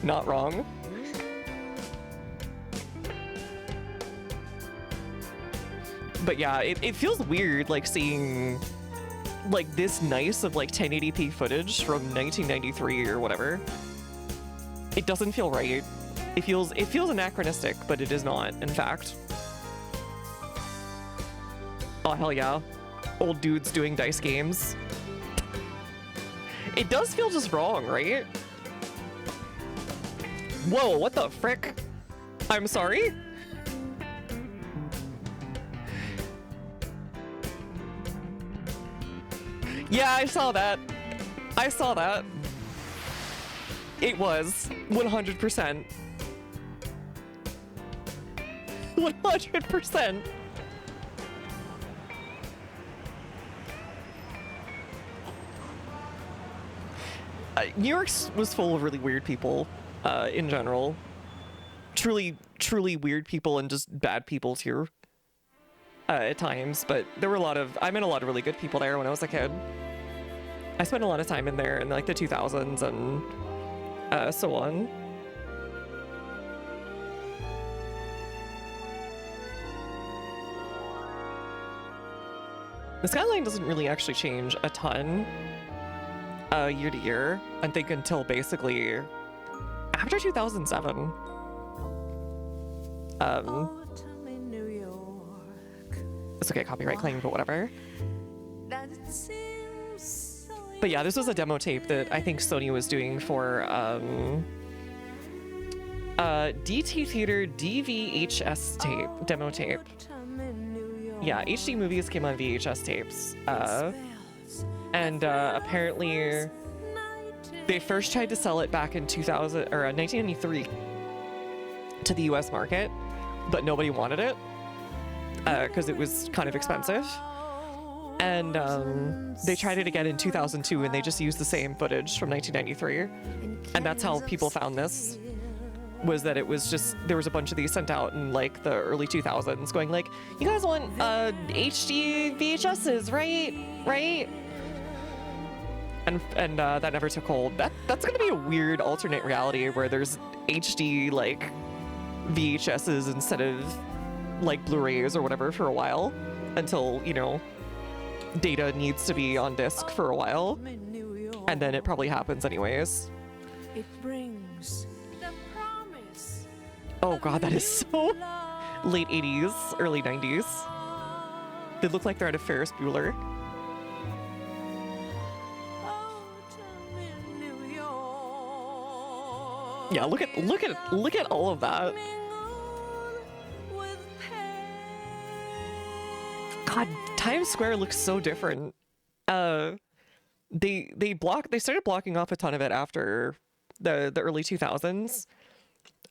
Not wrong. But yeah, it feels weird like seeing like this nice of like 1080p footage from 1993 or whatever. It doesn't feel right. It feels anachronistic, but it is not, in fact. Oh hell yeah. Old dudes doing dice games. It does feel just wrong, right? Whoa, what the frick? I'm sorry? Yeah, I saw that. I saw that. It was 100%. 100%. New York was full of really weird people, in general. Truly weird people and just bad people too, at times. But there were I met a lot of really good people there when I was a kid. I spent a lot of time in there in like the 2000s and so on. The skyline doesn't really actually change a ton year to year, I think, until basically after 2007. It's okay, copyright claim, but whatever. But yeah, this was a demo tape that I think Sony was doing for DT Theater DVHS tape, demo tape. Yeah, HD movies came on VHS tapes. And apparently they first tried to sell it back in 1993 to the US market, but nobody wanted it because it was kind of expensive. And they tried it again in 2002 and they just used the same footage from 1993. And that's how people found this, was that it was just, there was a bunch of these sent out in like the early 2000s going like, you guys want HD VHSs, right? And that never took hold. That's gonna be a weird alternate reality where there's HD like VHSs instead of like Blu-rays or whatever for a while, until, you know, data needs to be on disc for a while, and then it probably happens anyways. It brings the promise. Oh god, that is so late 80s, early 90s. They look like they're out of Ferris Bueller. Yeah, look at all of that. God, Times Square looks so different. They started blocking off a ton of it after the early 2000s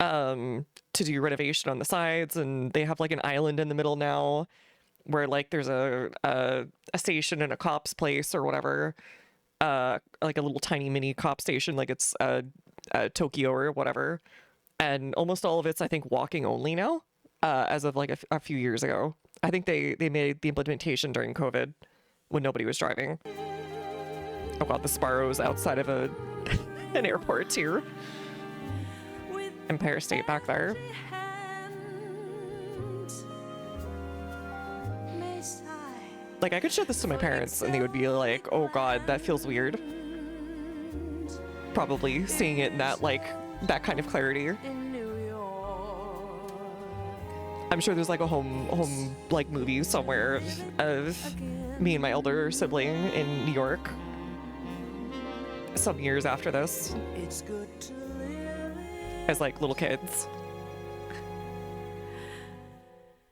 to do renovation on the sides, and they have like an island in the middle now where like there's a station and a cop's place or whatever, like a little tiny mini cop station, like it's Tokyo or whatever, and almost all of it's, I think, walking only now, as of like a few years ago. I think they made the implementation during COVID when nobody was driving. Oh god, the Sparrow's outside of an airport too. Empire State back there. Like, I could show this to my parents and they would be like, oh god, that feels weird. Probably seeing it in that kind of clarity. I'm sure there's like a home like movie somewhere of me and my elder sibling in New York some years after this as like little kids.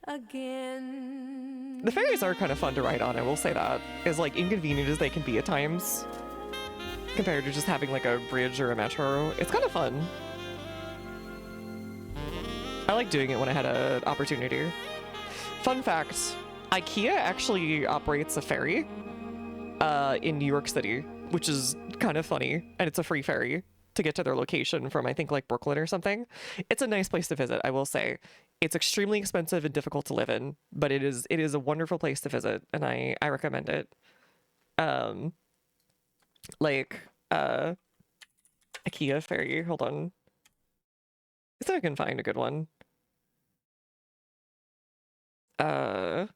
Again. The ferries are kind of fun to ride on, I will say that. As like inconvenient as they can be at times compared to just having like a bridge or a metro, it's kind of fun. I like doing it when I had an opportunity. Fun fact, IKEA actually operates a ferry in New York City, which is kind of funny, and it's a free ferry to get to their location from, I think, like Brooklyn or something. It's a nice place to visit, I will say. It's extremely expensive and difficult to live in, but it is a wonderful place to visit, and I recommend it. Like, IKEA ferry. Hold on. See if I can find a good one. I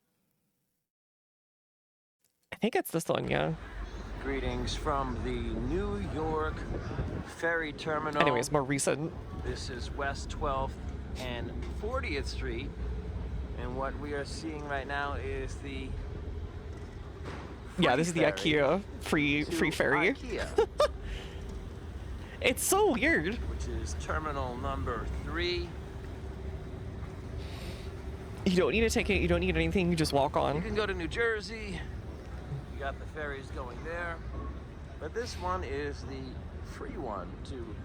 think it's this one, yeah. Greetings from the New York Ferry Terminal. Anyways, more recent. This is West 12th and 40th Street. And what we are seeing right now is the Yeah, this is the ferry IKEA free to ferry. IKEA, It's so weird. which is terminal number 3. You don't need a ticket, you don't need anything, you just walk You on. can go to New Jersey. You got the ferries going there. But this one is the free one to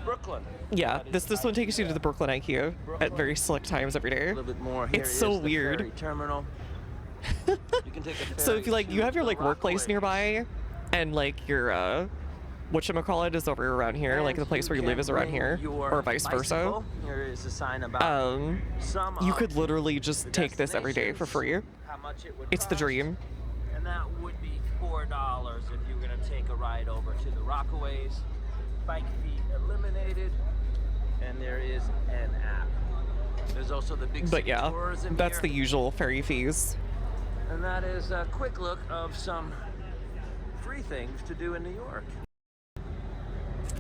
Brooklyn. Yeah, That is this one takes you to the Brooklyn IKEA at very select times every day. A little bit more. Here It's is so the weird. ferry terminal. You can take a So ferry if you like, to you have your the like workplace Rockaways. nearby, and like your whatchamacallit is over around here, like the And place where you live can is around bring here, your or vice versa. bicycle. Here is a sign about some You of could literally just the take this every day for free. destinations, how much it would It's the cost, dream. And that would be $4 if you were going to take a ride over to the Rockaways. Bike fee eliminated, and there is an app. There's also the big But city yeah, tourism that's the here, usual ferry fees. and that is a quick look of some free things to do in New York.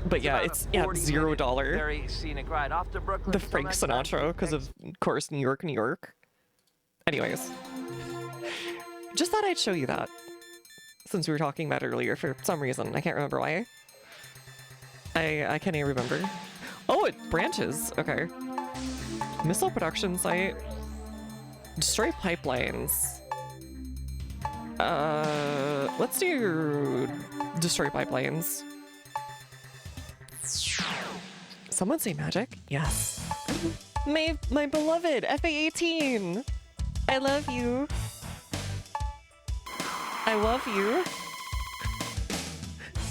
But yeah, about a it's yeah, 40-minute $0. Very scenic ride off to Brooklyn. The Till Frank next time. Sinatra, because of course New York, New York. Anyways, just thought I'd show you that since we were talking about it earlier for some reason. I can't remember why. I can't even remember. Oh, it branches. Okay. Missile production site. Destroy pipelines. Let's do destroy pipelines. Someone say magic? Yes. My beloved FA-18. I love you. I love you.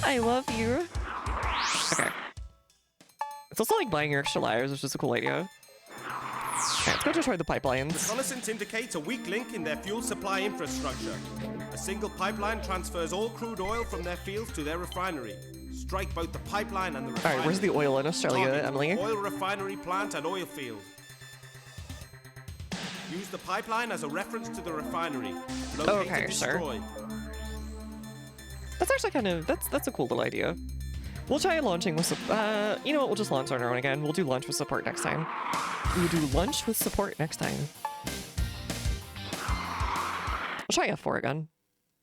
I love you. Okay. It's also like buying your extra lives, which is a cool idea. Okay, let's go destroy the pipelines. Reconnaissance indicates a weak link in their fuel supply infrastructure. A single pipeline transfers all crude oil from their fields to their refinery. Strike both the pipeline and the refinery. Alright, where's the oil in Australia, Target Emily? Oil refinery plant and oil field. Use the pipeline as a reference to the refinery. Locate Okay, and sure. destroy. That's actually kind of, that's a cool little idea. We'll try launching with, you know what, we'll just launch on our own again. We'll do lunch with support next time. We'll do lunch with support next time. We'll try F4 again.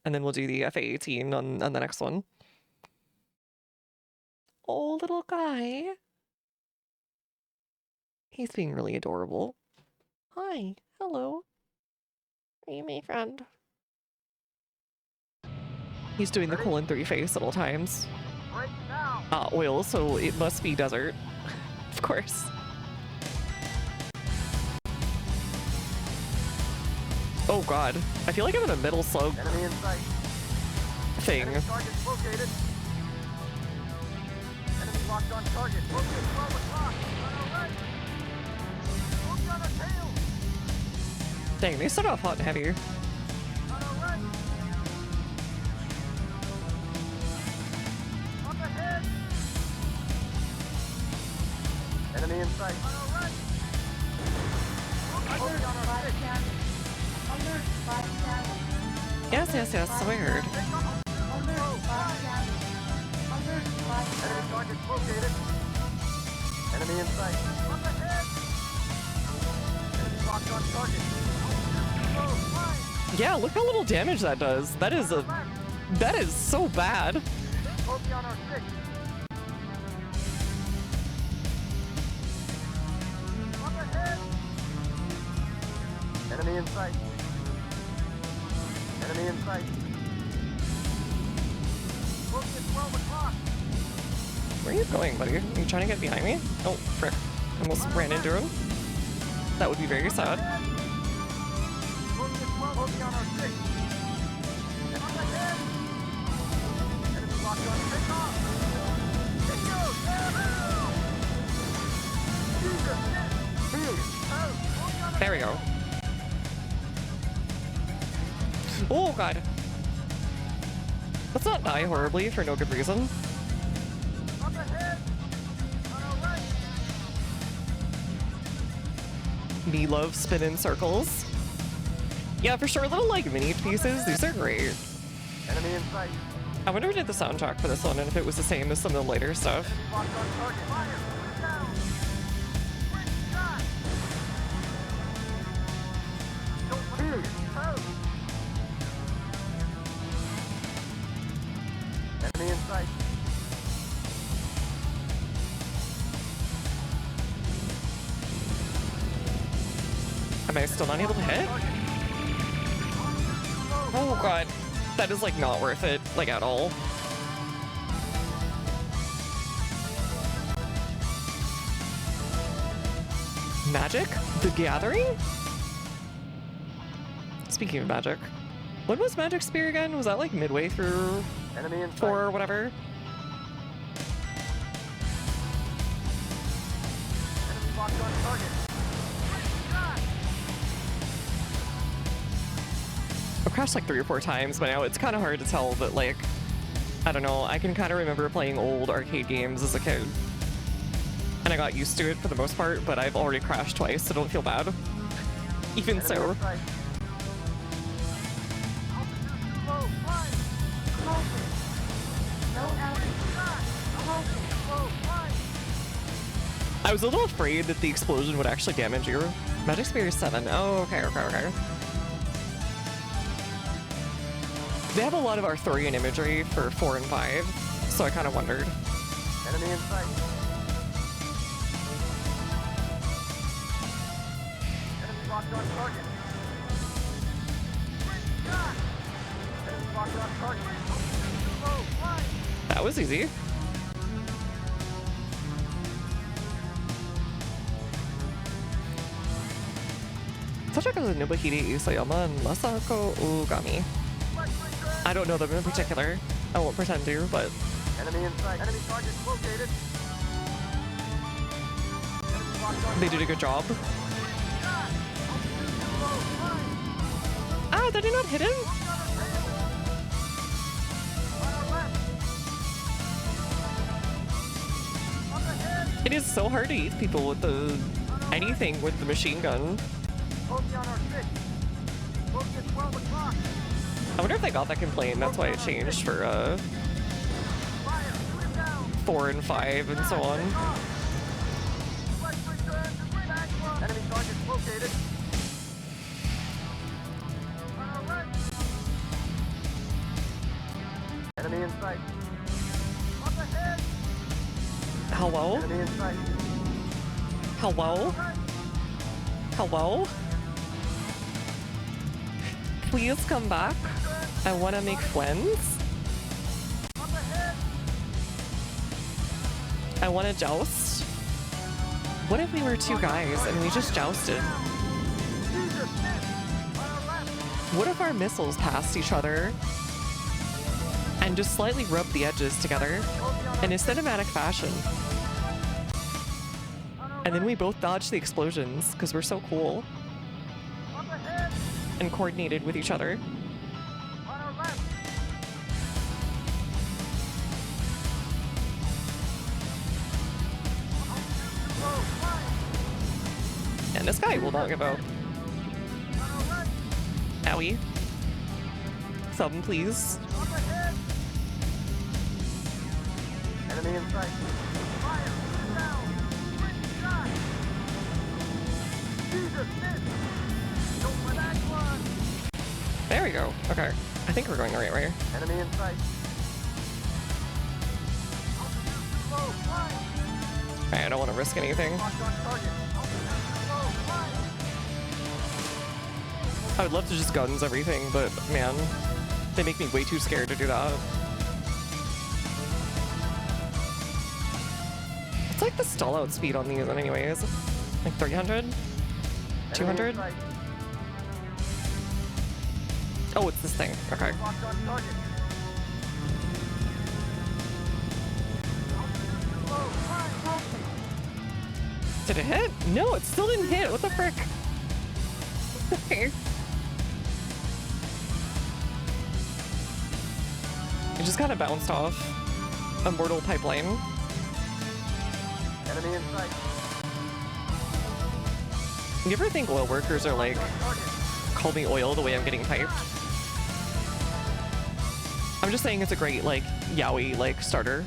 And then we'll do the FA-18 on the next one. Oh, little guy. He's being really adorable. Hi. Hello. Are you my friend? He's doing the colon 3 face at all times. Break now. Oil, so it must be desert. Of course. Oh god. I feel like I'm in a middle slug Enemy in sight. thing. Enemy target located. Enemy locked on target. Look at 12 o'clock. On our right. Look on our tail. Dang, they start off hot and heavy. On our right. Up ahead. Enemy in sight. On our right. Alert, body damage. Alert, body damage. Yes, I heard. Alert, body damage. Alert, body Enemy damage. target located. Enemy in sight. Up ahead. Enemy locked on target. Oh, fine. Yeah, look how little damage that does. That is so bad. Bogey on our 6. Up ahead. Enemy in sight. Enemy in sight. Bogey at 12 o'clock. Where are you going, buddy? Are you trying to get behind me? Oh, frick. Almost ran into him. That would be very sad. Bogey at 12. Bogey on our 6. Up ahead. Enemy locked on takeoff. Video, yeah! There we go. Oh god. Let's not die horribly for no good reason. Up ahead! On our right! Me love spin in circles. Yeah, for sure. Little like mini pieces. These are great. Enemy in sight. I wonder who did the soundtrack for this one and if it was the same as some of the later stuff. Locked on target. Fire! Down! Quick shot! Don't let him get out! Enemy in sight. Am I still not able to hit? Oh god. That is like not worth it, like at all. Magic? The Gathering? Speaking of magic, when was Magic Spear again? Was that like midway through Enemy in 4 or sight. whatever? Enemy locked on target. Quick shot! I've crashed like 3 or 4 times by now. It's kind of hard to tell, but like, I don't know. I can kind of remember playing old arcade games as a kid. And I got used to it for the most part, but I've already crashed twice, so don't feel bad. Even Enemy so. in sight. Altitude too low. Fire! Halted. No altitude. Halted. Low. Fire! I was a little afraid that the explosion would actually damage you. Magic Spear 7. Oh, okay. They have a lot of Arthurian imagery for 4 and 5, so I kind of wondered. Enemy in sight. Enemy locked on target. Quick shot! Enemy locked on target. Altitude too low. Fire! That was easy. Such as Nobuhide Isayama and Masako Ugami. I don't know them in particular. I won't pretend to, but Enemy in sight. Enemy target located. Enemy locked on they did a good job. shot. Altitude too low. Fire! Ah, did I not hit him? On our left. Up ahead. It is so hard to eat people with the anything with the machine gun. Bogey on our 6. Bogey at 12 o'clock. I wonder if they got that complaint. That's why it changed for Fire! Shoot him down. 4 and 5 and so on. Let's return to grid action. Enemy target located. On our right. Enemy in sight. Up ahead. Hello? Enemy in sight. Hello? Right. Hello? Please come back. I want to make friends. Up ahead. I want to joust. What if we were 2 guys and we just jousted? Jesus, miss. On our left. What if our missiles passed each other and just slightly rubbed the edges together in a cinematic fashion? And then we both dodged the explosions because we're so cool Up ahead. and coordinated with each other. On our left. Altitude too low. Fire! And this guy will not give out. On our right. Owie. Some, please. Up ahead. Enemy in sight. Fire! Shoot down. Quick shot. Jesus, miss. Don't let that one. There we go. Okay. I think we're going the right way. Enemy in sight. Altitude too low. Fire! Okay, I don't want to risk anything. Locked on target. Altitude too low. Fire! I would love to just guns everything, but man, they make me way too scared to do that. It's like the stall out speed on these anyways. Like 300? 200? Enemy in sight. Oh, it's this thing. Okay. Locked on target. Altitude too low. Fire! Did it hit? No, it still didn't hit. What the frick? Okay. It just kind of bounced off a mortal pipeline. Enemy in sight. You ever think oil workers are like, call me oil the way I'm getting piped? I'm just saying it's a great, like, yaoi, like, starter.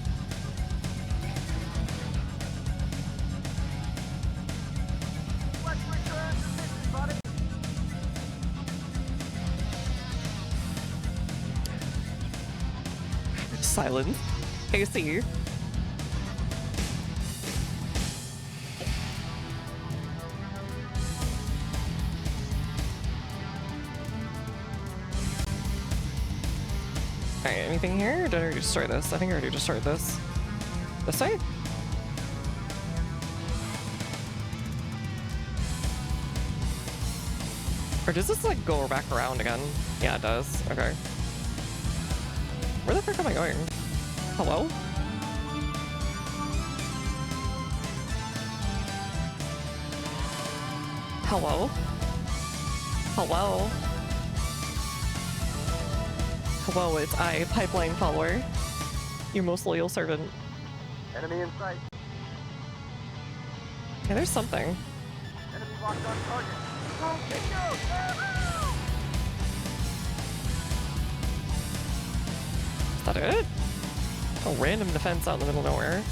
Let's return to mission, buddy. Silence. AC. Alright, anything here? Or did I already destroy this? I think I already destroyed this. This way? Or does this like go back around again? Yeah, it does. Okay. Where the frick am I going? Hello? Hello? Hello? Hello, it's I, pipeline follower. Your most loyal servant. Enemy in sight. Yeah, there's something. Enemy locked on target. Bingo! Yahoo! Is that it? A random defense out in the middle of nowhere.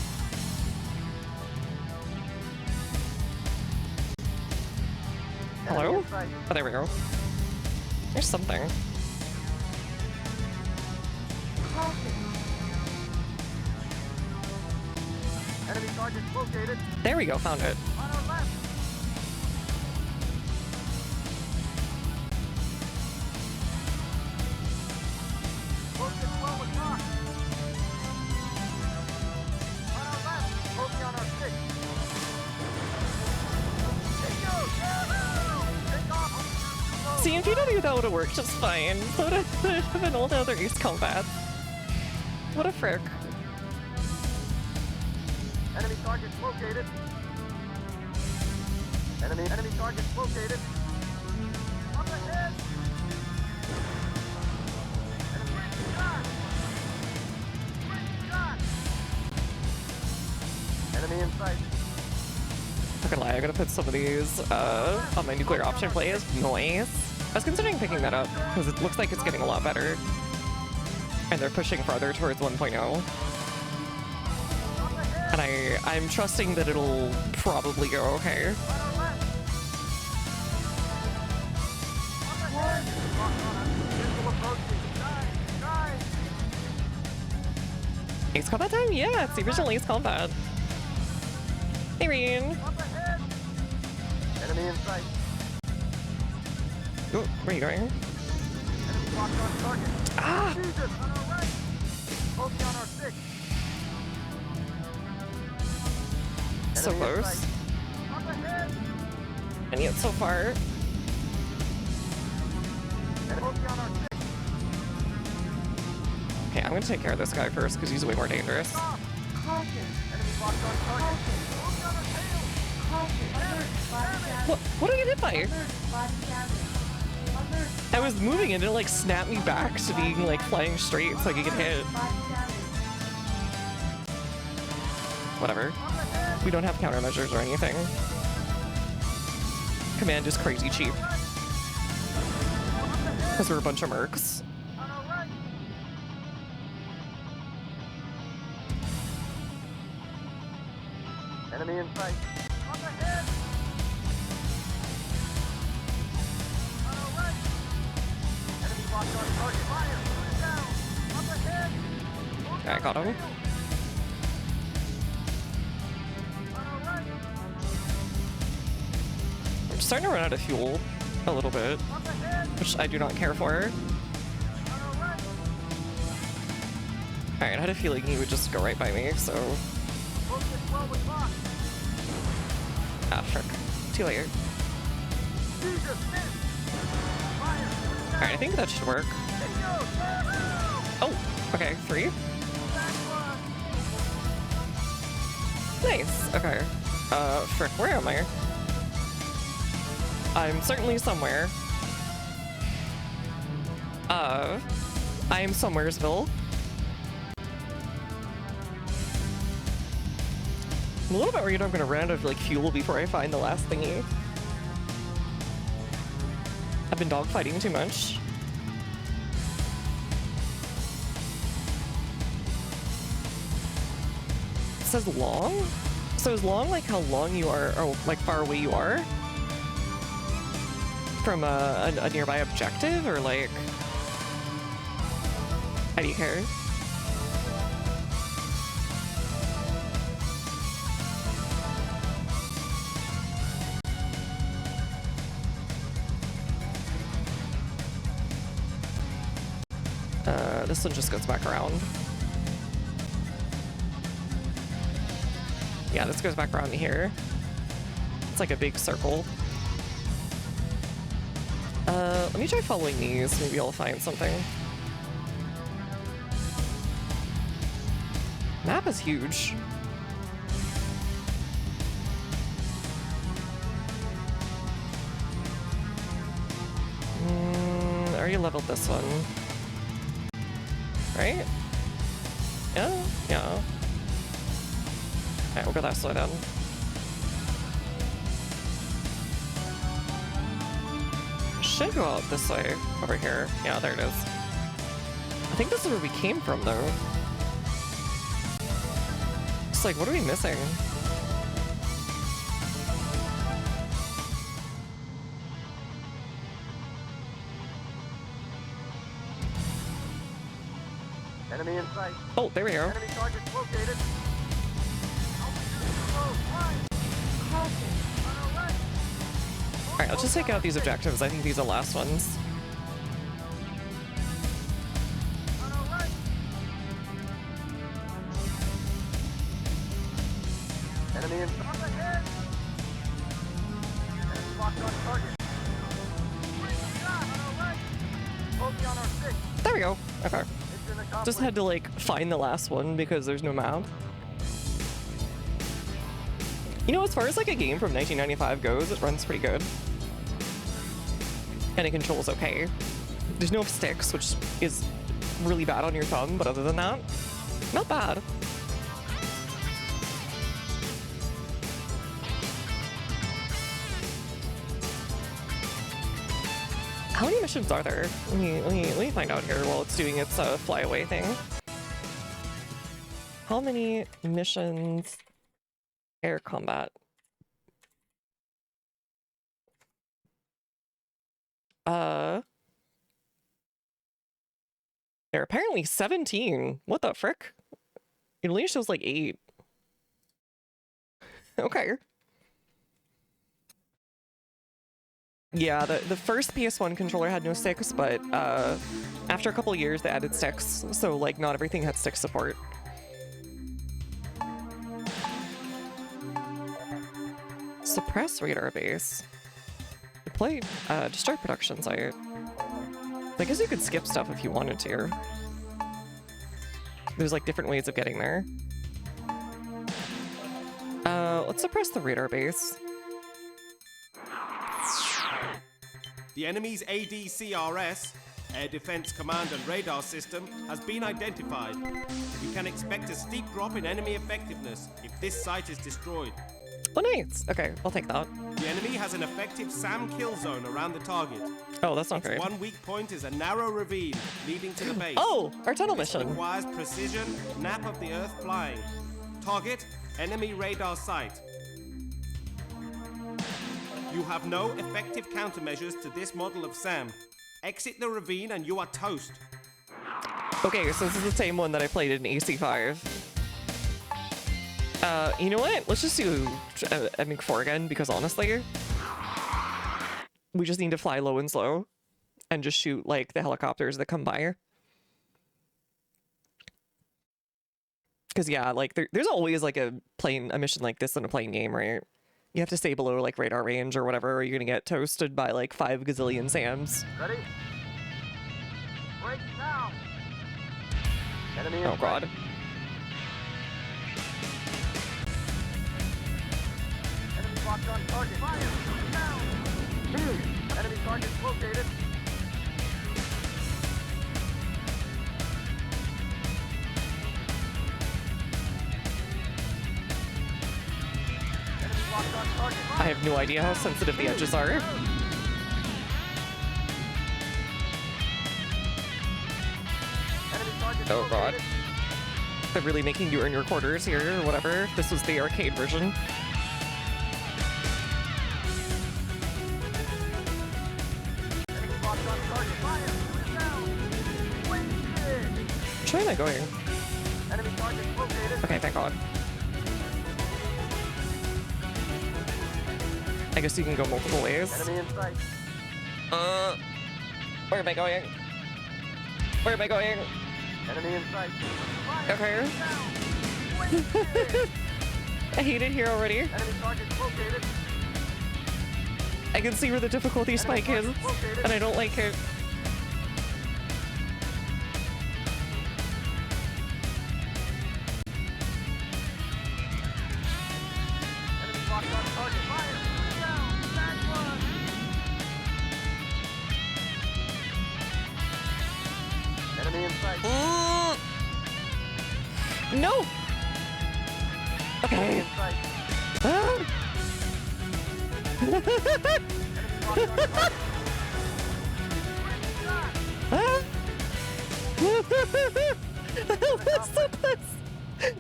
Enemy Hello? in sight. Oh, there we go. There's something. Enemy target located. There we go, found it. On our left. Close at 12 o'clock. On our left. Bogey on our 6. Bingo! Yahoo! Take off. See, if you don't do that would have worked just fine. That would have been all the other Ace Combat. What a frick. Enemy target located. Enemy target located. Up ahead. Enemy shot. Great shot. Enemy in sight. Not gonna lie, I gotta put some of these on my nuclear option plays. Noise. I was considering picking that up because it looks like it's getting a lot better. And they're pushing farther towards 1.0. And I'm trusting that it'll probably go okay. Ace Combat time? Yeah, it's the original Ace Combat. Hey, Reen. Enemy in sight. Oh, where are you going? Enemy locked on target. Ah! Jesus, on our right. Bogey on our 6. So Enemy in close. sight. Up ahead. And yet so far. Enemy bogey on our 6. Okay, I'm gonna take care of this guy first because he's way more dangerous. Stop. Caution. Enemy locked on target. Bogey on our tail. Caution. Alert. Body damage. What did I get hit by? Alert. Body damage. Alert. I was moving and it like snapped me back to being like flying straight so I could get hit. Body damage. Whatever. We don't have countermeasures or anything. Command is crazy cheap. Because we're a bunch of mercs. On our right. Enemy in sight. Up ahead. On our right. Enemy locked on target. Fire. Shoot it down. Up ahead. Yeah, I got him. On our right. I'm starting to run out of fuel a little bit, Up ahead. which I do not care for. On our right. Alright, I had a feeling he would just go right by me, so... Close at 12 o'clock. Ah, frick. Too late. Jesus, miss. Fire. Alright, I think that should work. Bingo. Yahoo! Oh, okay, 3. Back one. Nice, okay. Frick, where am I? I'm certainly somewhere. I am somewheresville. I'm a little bit worried I'm gonna run out of like fuel before I find the last thingy. I've been dogfighting too much. It says long? So is long like how long you are, or like far away you are? From a nearby objective, or like... How do you care? This one just goes back around. Yeah, this goes back around here. It's like a big circle. Let me try following these. Maybe I'll find something. Map is huge. I already leveled this one. Right? Yeah? Yeah. Alright, we'll go that way then. Should go out this way, over here. Yeah, there it is. I think this is where we came from, though. It's like, what are we missing? Enemy in sight. Oh, there we go. Enemy targets located. Alright, let's just take out these objectives. I think these are the last ones. Enemy in sight. Enemy locked on target. Focus on our six. There we go. Okay. Mission accomplished. Just had to, like, find the last one because there's no map. You know, as far as, like, a game from 1995 goes, it runs pretty good. And it controls okay. There's no sticks, which is really bad on your thumb, but other than that, not bad. How many missions are there? Let me find out here while it's doing its flyaway thing. How many missions? Air combat. There are apparently 17. What the frick? It only shows like 8. Okay. Yeah, the first PS1 controller had no sticks, but after a couple years they added sticks, so like not everything had stick support. Suppress radar base. Play destroy production site. I guess you could skip stuff if you wanted to. There's like different ways of getting there. Let's suppress the radar base. The enemy's ADCRS, Air Defense Command and Radar System, has been identified. We can expect a steep drop in enemy effectiveness if this site is destroyed. Oh, nice. Okay, I'll take that. The enemy has an effective SAM kill zone around the target. Oh, that's not great. One weak point is a narrow ravine leading to the base. Oh, our tunnel This mission. requires precision, nap of the earth flying. Target, enemy radar site. You have no effective countermeasures to this model of SAM. Exit the ravine and you are toast. Okay, so this is the same one that I played in AC5. You know what? Let's just do MiG-4 again, because honestly, we just need to fly low and slow and just shoot, like, the helicopters that come by. Because, yeah, like, there's always, like, a mission like this in a plane game, right? You have to stay below, like, radar range or whatever, or you're gonna get toasted by, like, 5 gazillion SAMs. Ready? Break now. Enemy in Oh, sight. God. Enemy locked on target. Fire! Down! Enemy target located. locked on target. I have no idea how sensitive the edges are. Enemy target Oh god. located. They're really making you earn your quarters here, or whatever. This was the arcade version. Enemy locked on target. Fire. Shoot it down. Wasted. Which way am I going? Enemy target located. Okay, thank god. I guess you can go multiple ways. Enemy in sight. Where am I going? Where am I going? Enemy in sight. Fire. Okay. Down. Wasted. I hate it here already. Enemy target located. I can see where the difficulty spike is, and I don't like it. Enemy locked on target. Fire. Shoot it down. Back one. Enemy in sight. No! Enemy Okay. in sight. Ah. Enemy locked on target. Great shot. Ah. What's this?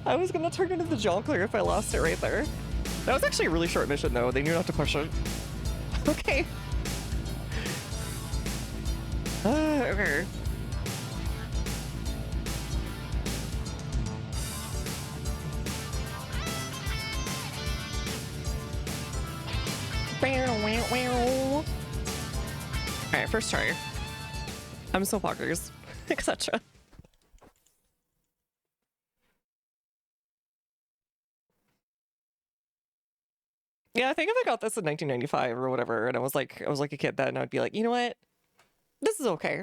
I was gonna turn into the jongleur if I lost it right there. That was actually a really short mission though. They knew not to push it. Okay. Okay. Alright, first try. I'm so poggers, etc. Yeah, I think if I got this in 1995 or whatever, and I was like a kid then, I'd be like, you know what? This is okay.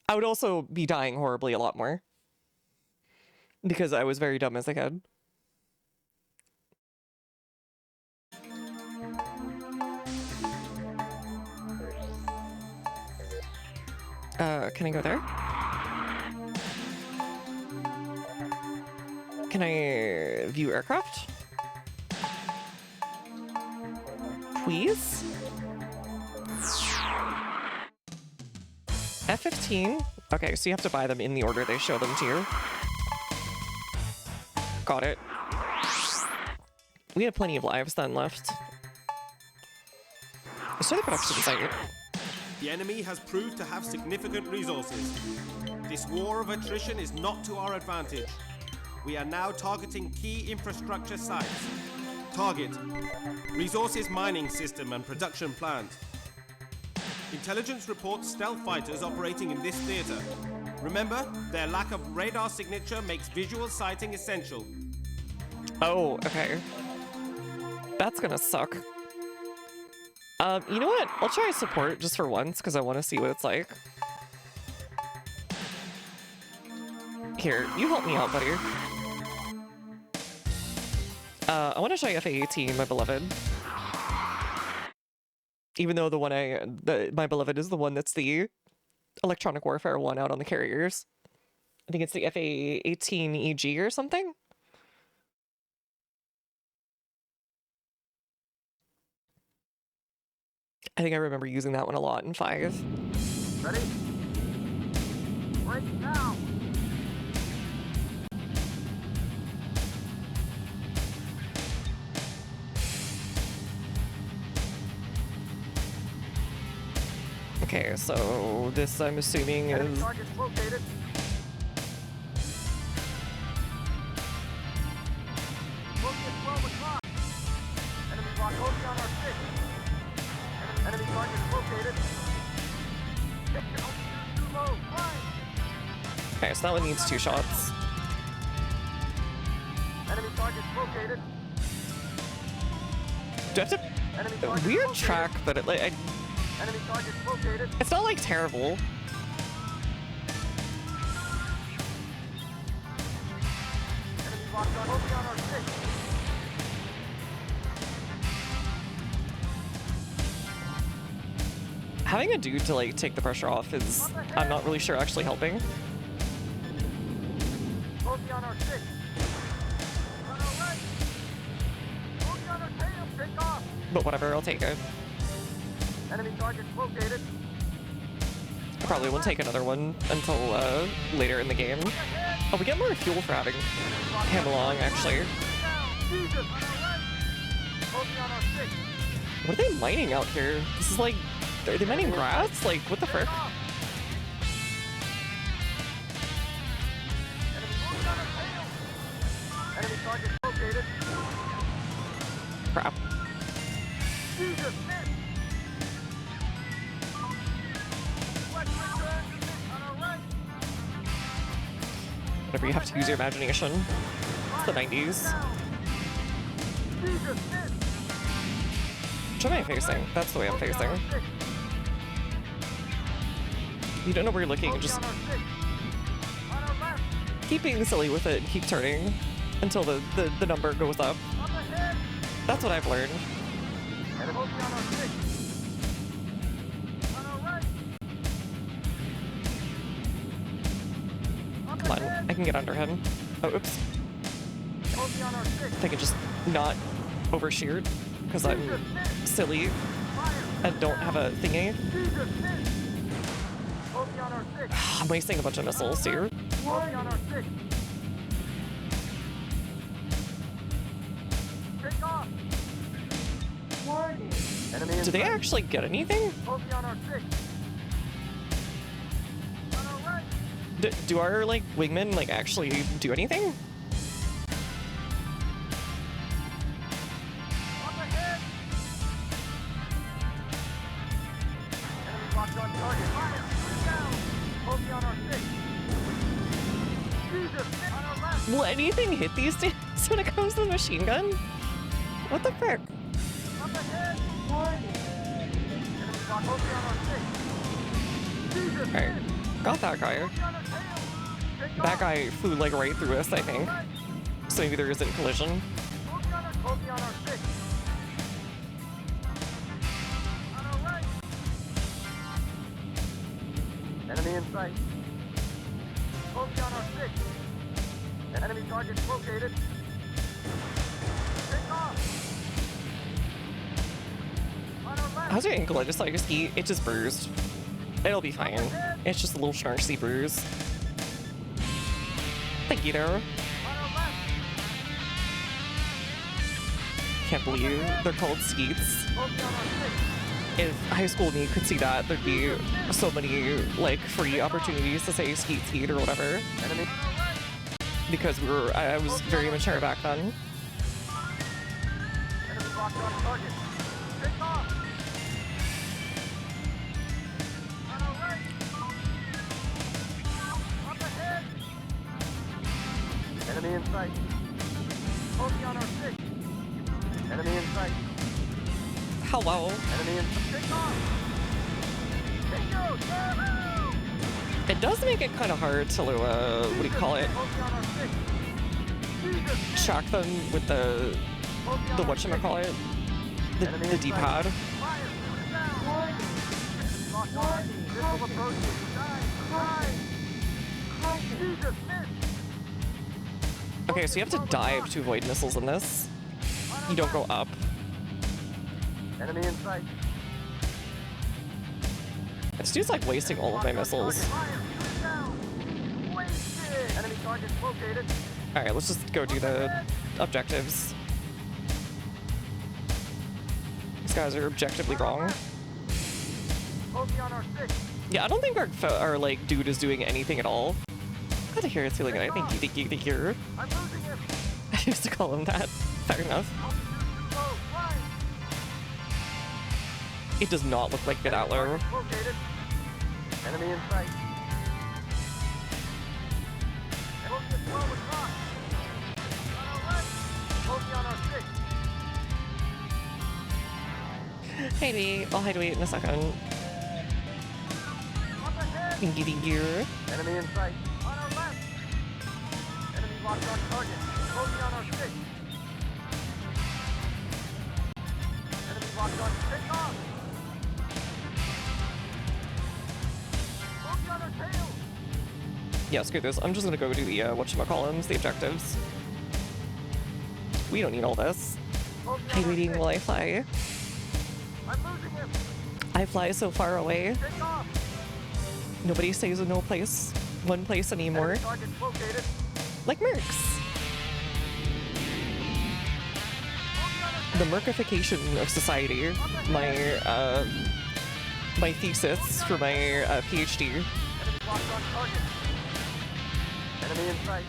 I would also be dying horribly a lot more. Because I was very dumb as a kid. Can I go there? Can I view aircraft? Please? F-15? Okay, so you have to buy them in the order they show them to you. Got it. We had plenty of lives then left. Let's try the production site. The enemy has proved to have significant resources. This war of attrition is not to our advantage. We are now targeting key infrastructure sites. Target: resources mining system and production plant. Intelligence reports stealth fighters operating in this theater. Remember, their lack of radar signature makes visual sighting essential. Oh, okay. That's gonna suck. You know what? I'll try support just for once, because I want to see what it's like. Here, you help me out, buddy. I want to try FA-18, my beloved. Even though my beloved is the one that's the electronic warfare one out on the carriers. I think it's the FA-18 EG or something. I think I remember using that one a lot in 5. Ready? Break now. Okay, so this I'm assuming Enemy is... targets located. Bogey at 12 o'clock. Enemy lock Bogey on our 6. Enemy target located. Too low. Fine. Okay, so that one needs 2 shots. Enemy target located. Do I have Enemy to... target Weird located. track, but Enemy target located. it's not like terrible. Enemy locked on Bogey on our 6. Having a dude to like take the pressure off is, I'm not really sure, actually helping. Bogey on our 6. On our right. But whatever, I'll take it. Enemy targets located. I probably won't take another one until later in the game. Oh, we get more fuel for having him along, actually. Jesus, on our right. Focus on our 6. What are they mining out here? This is like, are they mining grass? Like, what the frick? Enemy moving on our tail. Enemy targets located. Crap. Jesus, miss. Let's return to miss on our right. Whenever you have to use your imagination. It's the 90s. Jesus, miss. Which am I facing? That's the way I'm facing. You don't know where you're looking, just keep being silly with it and keep turning until the number goes up. That's what I've learned. Come on, I can get under him. Oh, oops. If I can just not overshoot, because I'm silly and don't have a thingy. I'm wasting a bunch of missiles here. Do they actually get anything? Do our, like, wingmen, like, actually do anything? Will anything hit these dudes when it comes to the machine gun? What the frick? Alright, got that guy. That guy flew like right through us, I think. So maybe there isn't collision. Enemy in sight. Focus on our 6. Enemy targets located. Take off. On our left. How's your ankle? I just saw your ski. It just bruised. It'll be fine. It's just a little snarky bruise. Thank you there. On our left. Can't believe they're called skeets. Focus on our 6. If high school me could see that, there'd be so many like free opportunities to say skeet skeet or whatever. Enemy. Because I was very mature back then. Enemy locked on target. Take off. On our right. Up ahead. Enemy in sight. Focus on our 6. Enemy in sight. Hello. Enemy in sight. Take off. Bingo! Yahoo! It does make it kind of hard to, what do you call it? Focus on our 6. Jesus! Track them with the whatchamacallit? The D-pad. Fire! Down! Locked on. Missile approaching. Dive! Jesus! Miss! Okay, so you have to dive to avoid missiles in this. You don't go up. Enemy in sight. This dude's like wasting all of my missiles. Enemy targets located. Alright, let's just go do the objectives. These guys are objectively wrong. Focus on our 6. Yeah, I don't think our like dude is doing anything at all. Glad to hear it's feeling good. Thank you. I'm losing him. I used to call him that. Fair enough. Altitude too low. Fly. It does not look like Mid Outlaw. Located. Enemy in sight. Focus at 12 o'clock. On our right. Focus on our 6. Hey, B. I'll hide wait in a second. Up ahead. Thank you. Enemy in sight. On our left. Enemy locked on target. Focus on our 6. Enemy locked on. Take off. Focus on our tail. Yeah, screw this. I'm just gonna go do the whatchamacallits, the objectives. We don't need all this. Focus Hey, on our waiting 6. while I fly. I'm losing him. I fly so far away. Take off. Nobody stays in one place anymore. Enemy targets located. Like mercs. The mercification of society. My thesis for my PhD. Enemy locked on target. Enemy in sight.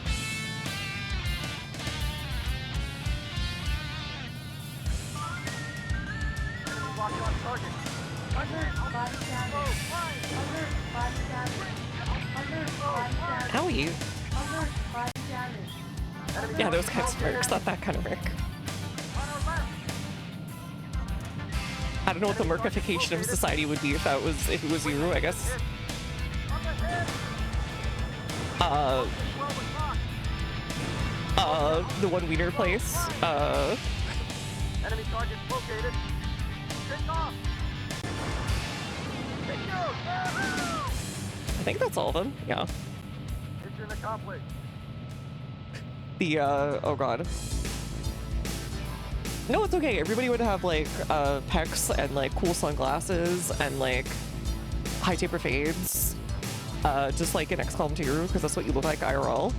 Enemy locked on target. Alert, body damage. Alert, body damage. Alert, body damage. Owie. Alert, body damage. Enemy Yeah, those kinds of mercs, not that kind of merc. on our left. I don't know what the mercification of society would be if it was you, I guess. Up ahead. Uh, 12 o'clock. the one wiener place. Enemy targets located. Take off. Take note. I think that's all of them. Yeah. Mission accomplished. The, oh god. No, it's okay. Everybody would have, like, pecs and, like, cool sunglasses and, like, high taper fades. Just like in XCOM 2, because that's what you look like IRL.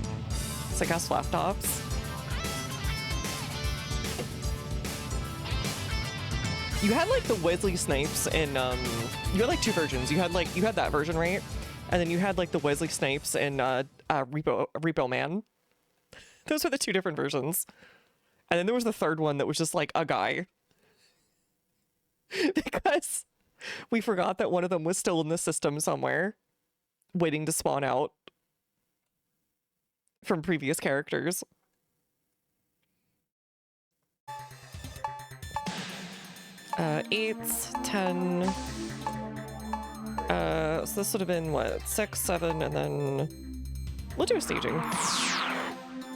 It's like us flat tops. You had, like, the Wesley Snipes in, you had, like, two versions. You had that version, right? And then you had, like, the Wesley Snipes in, Repo Man. Those were the two different versions. And then there was the third one that was just like a guy. Because we forgot that one of them was still in the system somewhere, waiting to spawn out from previous characters. 8, 10. So this would have been what, 6, 7, and then we'll do a staging.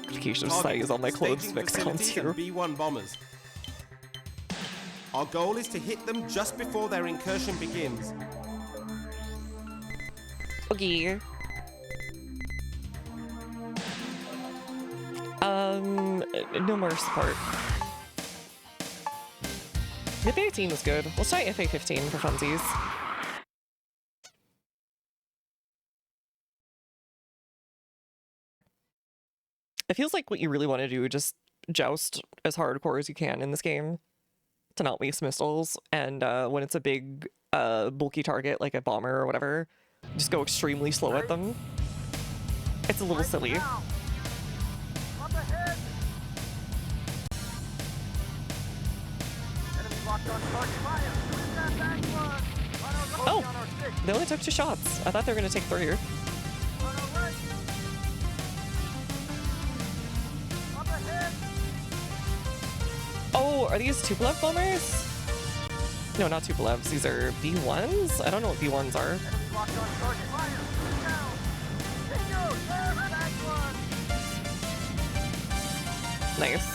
Education of Society is on my clothes Staging mix facilities and too. B1 bombers. Our goal is to hit them just before their incursion begins. Okay. No more support. The FA-18 was good. Let's try FA-15 for funsies. It feels like what you really want to do is just joust as hardcore as you can in this game to not waste missiles, and when it's a big, bulky target like a bomber or whatever, just go extremely slow at them. It's a little silly. Now. Up ahead. Enemy locked on target. Fire. Shoot that back one. Oh. On our 6. They only took 2 shots. I thought they were gonna take 3. On our right. Up ahead. Oh, are these Tupolev bombers? No, not Tupolevs. These are B1s? I don't know what B1s are. Enemy locked on target. Fire. Shoot down. Bingo. There. Back one. Nice.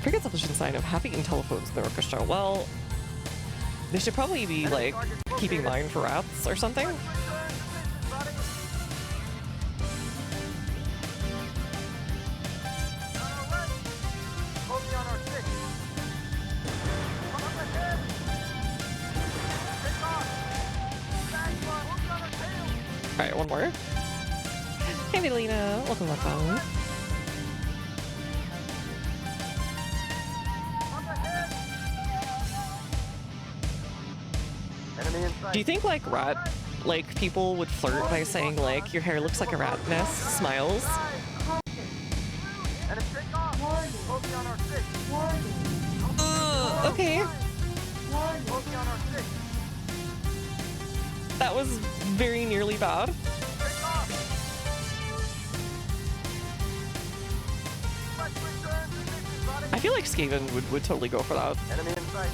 Preconception sign of half-eaten telephones in the orchestra. Well, they should probably be, like, keeping mine for rats or something. Return to position, buddy. On our left. Focus on our 6. Up ahead. Take off. Back one. Focus on our tail. Alright, one more. Hey, Vitalina. Welcome back home. Up ahead. Enemy in sight. Do you think, like, people would flirt by saying, like, your hair looks like a rat nest, smiles? And it's take off. Focus on our 6. Okay. Focus on our 6. That was very nearly bad. Take off. Let's return to position, buddy. I feel like Skaven would totally go for that. Enemy in sight.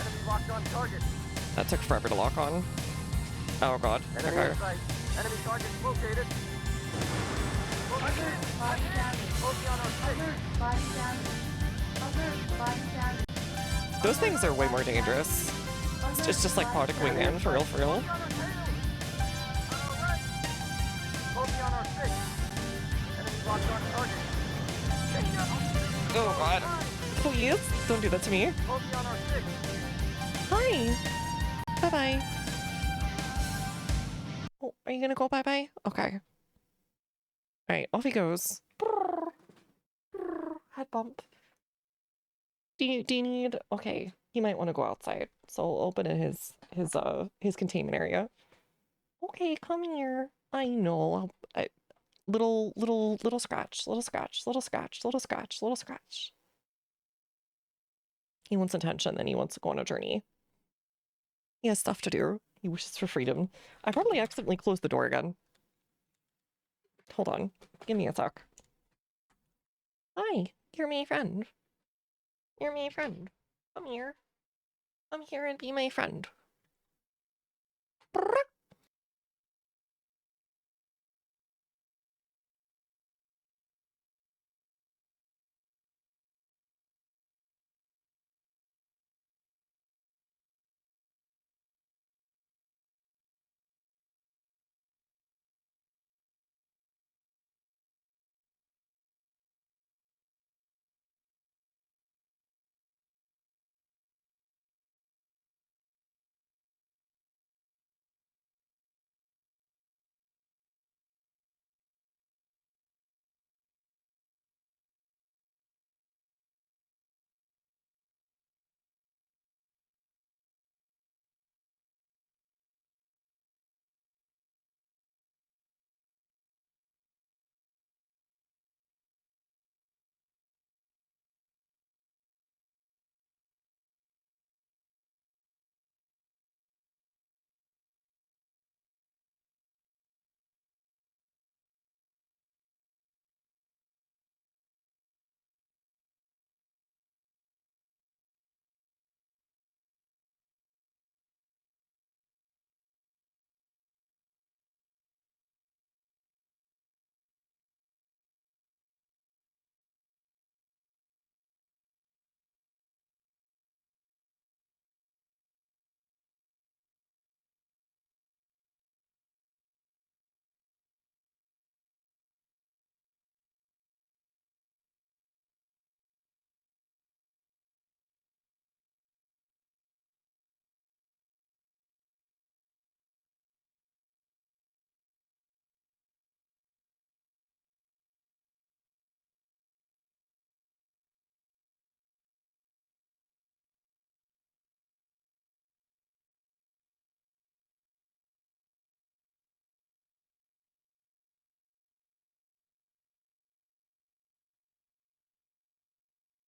Enemy locked on target. That took forever to lock on. Oh god. Enemy Okay. in sight. Enemy target located. Alert, body damage. Focus on our 6. Alert, body damage. Alert, body damage. Those things are way more dangerous. It's just like Project Wingman, for real, for real. On our tail. On our right. Focus on our 6. Enemy locked on target. Take it. Oh god. Please, don't do that to me. Bogey on our 6. Hi. Bye-bye. Oh, are you gonna go bye-bye? Okay. Alright, off he goes. Head bump. Do you need... Okay, he might want to go outside. So I'll open his containment area. Okay, come here. I know. Little scratch, little scratch, little scratch, little scratch, little scratch. He wants attention, then he wants to go on a journey. He has stuff to do. He wishes for freedom. I probably accidentally closed the door again. Hold on. Give me a sec. Hi, you're my friend. You're my friend. Come here. Come here and be my friend. Brrr.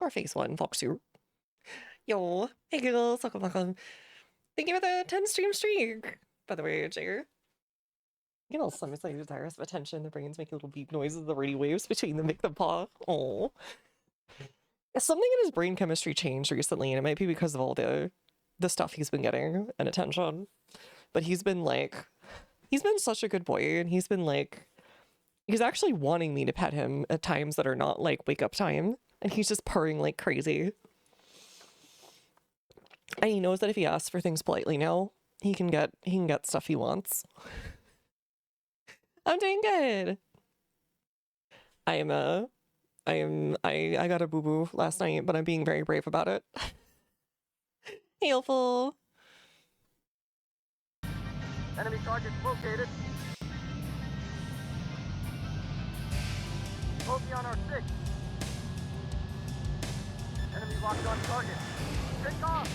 Or face one, Fox 2. Yo, hey giggles, welcome, welcome. Thank you for the 10 stream streak. By the way, Jagger. You know, some is like desirous of attention. Their brains make little beep noises. The radio waves between them make them paw. Oh, something in his brain chemistry changed recently, and it might be because of all the stuff he's been getting and attention. But he's been such a good boy, and he's actually wanting me to pet him at times that are not like wake up time, and he's just purring like crazy. And he knows that if he asks for things politely now, he can get stuff he wants. I'm doing good. I got a boo-boo last night, but I'm being very brave about it. Helpful. Enemy targets located. Bogey on our 6. Enemy locked on target. Take off!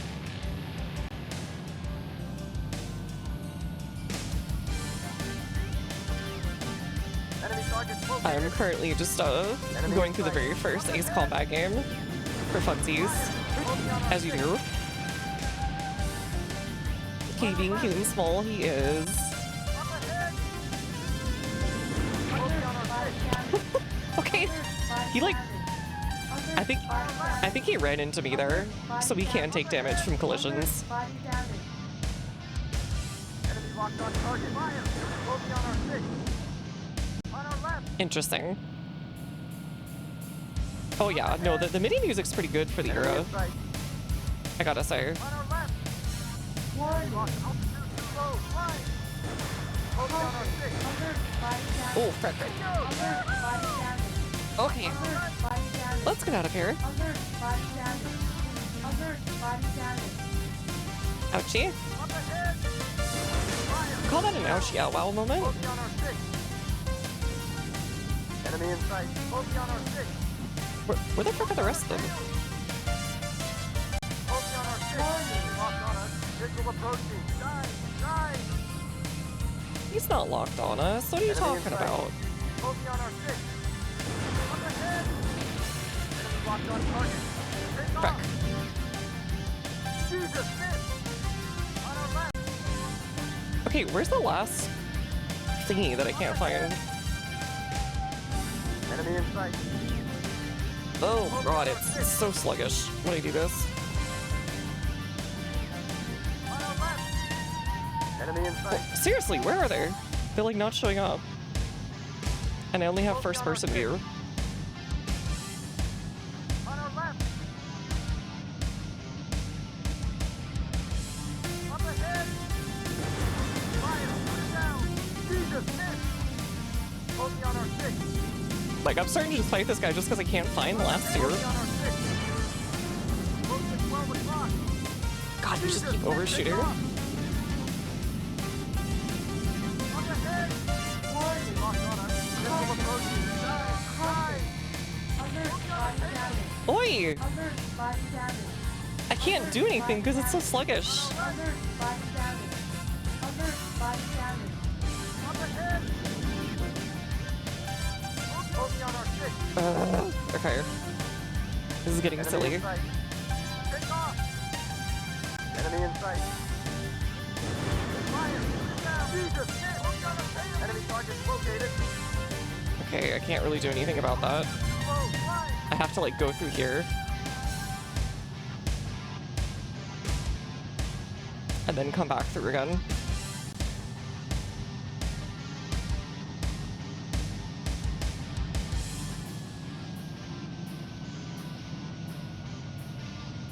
Enemy targets located. I'm currently just going through the very first Ace Combat game for funsies, as you do. He being cute and small, he is. Okay, he like, I think he ran into me there, so he can take damage from collisions. Enemy locked on target. Fire! Bogey on our 6. On our left. Interesting. Oh yeah, no, the MIDI music's pretty good for the era, I gotta say. On our left. Altitude too low. Fly. Bogey on our 6. Oh, frick. Okay. Let's get out of here. Alert, body damage. Alert, body damage. Ouchie. Up ahead! Fire! Call that an ouchie out wow moment. Focus on our six. Enemy in sight. Focus on our six. Where the frick are the rest of them? Focus on our six. Locked on us. Visual approaching. Die! He's not locked on us. What are you Enemy in talking sight. about? Focus on our six. Up ahead! Enemy locked on target. Take Frick. off! Jesus, miss! On our left! Okay, where's the last thingy that I can't find? Enemy in sight. Oh god, it's so sluggish when I do this. On our left! Enemy in sight. Seriously, where are they? They're like not showing up. And I only have first person view. On our left! Up ahead! Fire! Put it down! Jesus, miss! Focus on our six. Like, I'm starting to just fight this guy just because I can't find the last two. Focus on our six. Close to 12 o'clock. God, you just keep Jesus, overshooting. take off. Up ahead! Warning, Locked on us. Missile approaching. Die! alert, body damage. Oi! Alert, body damage. I can't do anything because it's so sluggish. Alert, body damage. Alert, body damage. Up ahead! Focus on our six. Okay. This is getting Enemy silly. in sight. Take off! Enemy in sight. Fire! Put it down! Jesus, miss! Focus on our tail! Enemy target located. Okay, I can't really do anything about that. Slow, fly! I have to like go through here. And then come back through again.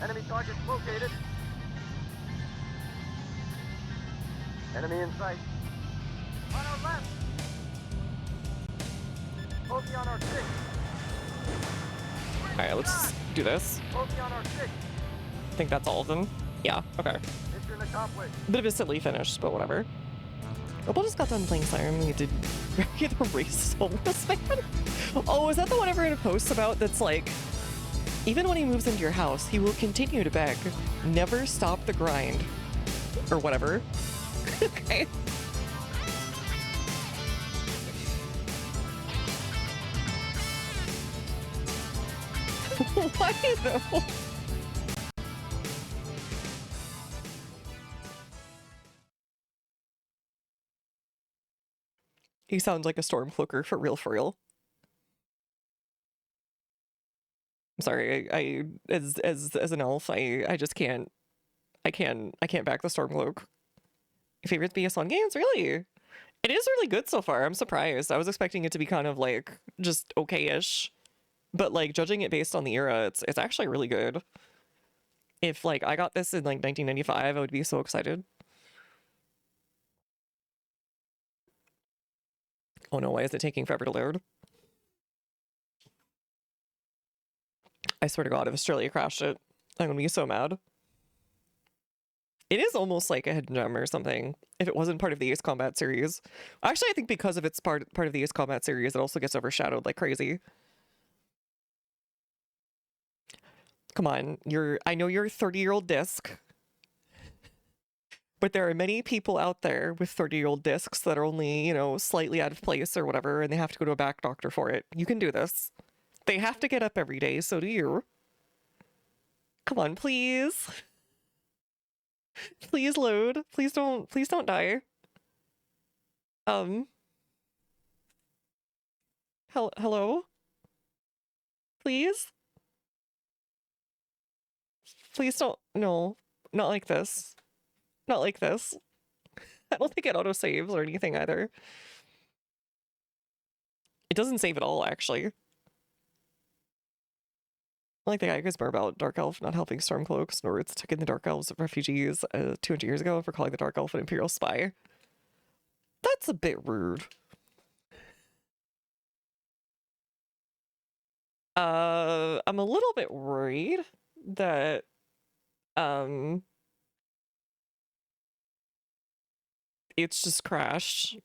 Enemy target located. Enemy in sight. On our left. Focus on our six. Alright, let's do this. Focus on our six. I think that's all of them. Yeah, okay. Mission accomplished. Bit of a silly finish, but whatever. Opal just got done playing Siren. We did the race homeless man. Oh, is that the one everyone posts about that's like, even when he moves into your house, he will continue to beg. Never stop the grind. Or whatever. Okay. Why though? He sounds like a Stormcloaker for real. I'm sorry, I as an elf, I just can't back the Stormcloak. Favorite PS1 games? Really? It is really good so far. I'm surprised. I was expecting it to be kind of like just okay-ish. But like judging it based on the era, it's actually really good. If like I got this in like 1995, I would be so excited. Oh no, why is it taking forever to load? I swear to God, if Australia crashed it, I'm gonna be so mad. It is almost like a hidden gem or something, if it wasn't part of the Ace Combat series. Actually, I think because of its part of the Ace Combat series, it also gets overshadowed like crazy. Come on, I know you're a 30-year-old disc, but there are many people out there with 30-year-old discs that are only, you know, slightly out of place or whatever, and they have to go to a back doctor for it. You can do this. They have to get up every day, so do you. Come on, please. Please load. Please don't die. Hello? Please? Please don't, no, not like this. Not like this. I don't think it autosaves or anything either. It doesn't save at all, actually. I like the guy who's more about Dark Elf not helping Stormcloaks, nor it's taking the Dark Elves refugees 200 years ago for calling the Dark Elf an Imperial spy. That's a bit rude. I'm a little bit worried that it's just crashed.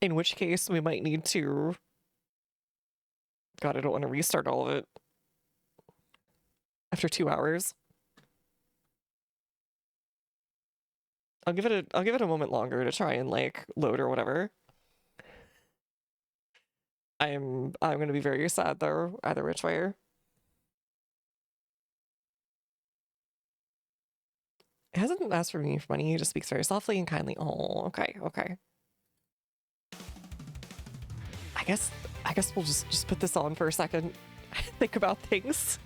In which case we might need to... God, I don't want to restart all of it after 2 hours. I'll give it a moment longer to try and like load or whatever. I'm gonna be very sad though, either which way. It hasn't asked for me for money, he just speaks very softly and kindly. Oh, okay, okay. I guess we'll just put this on for a second. Think about things.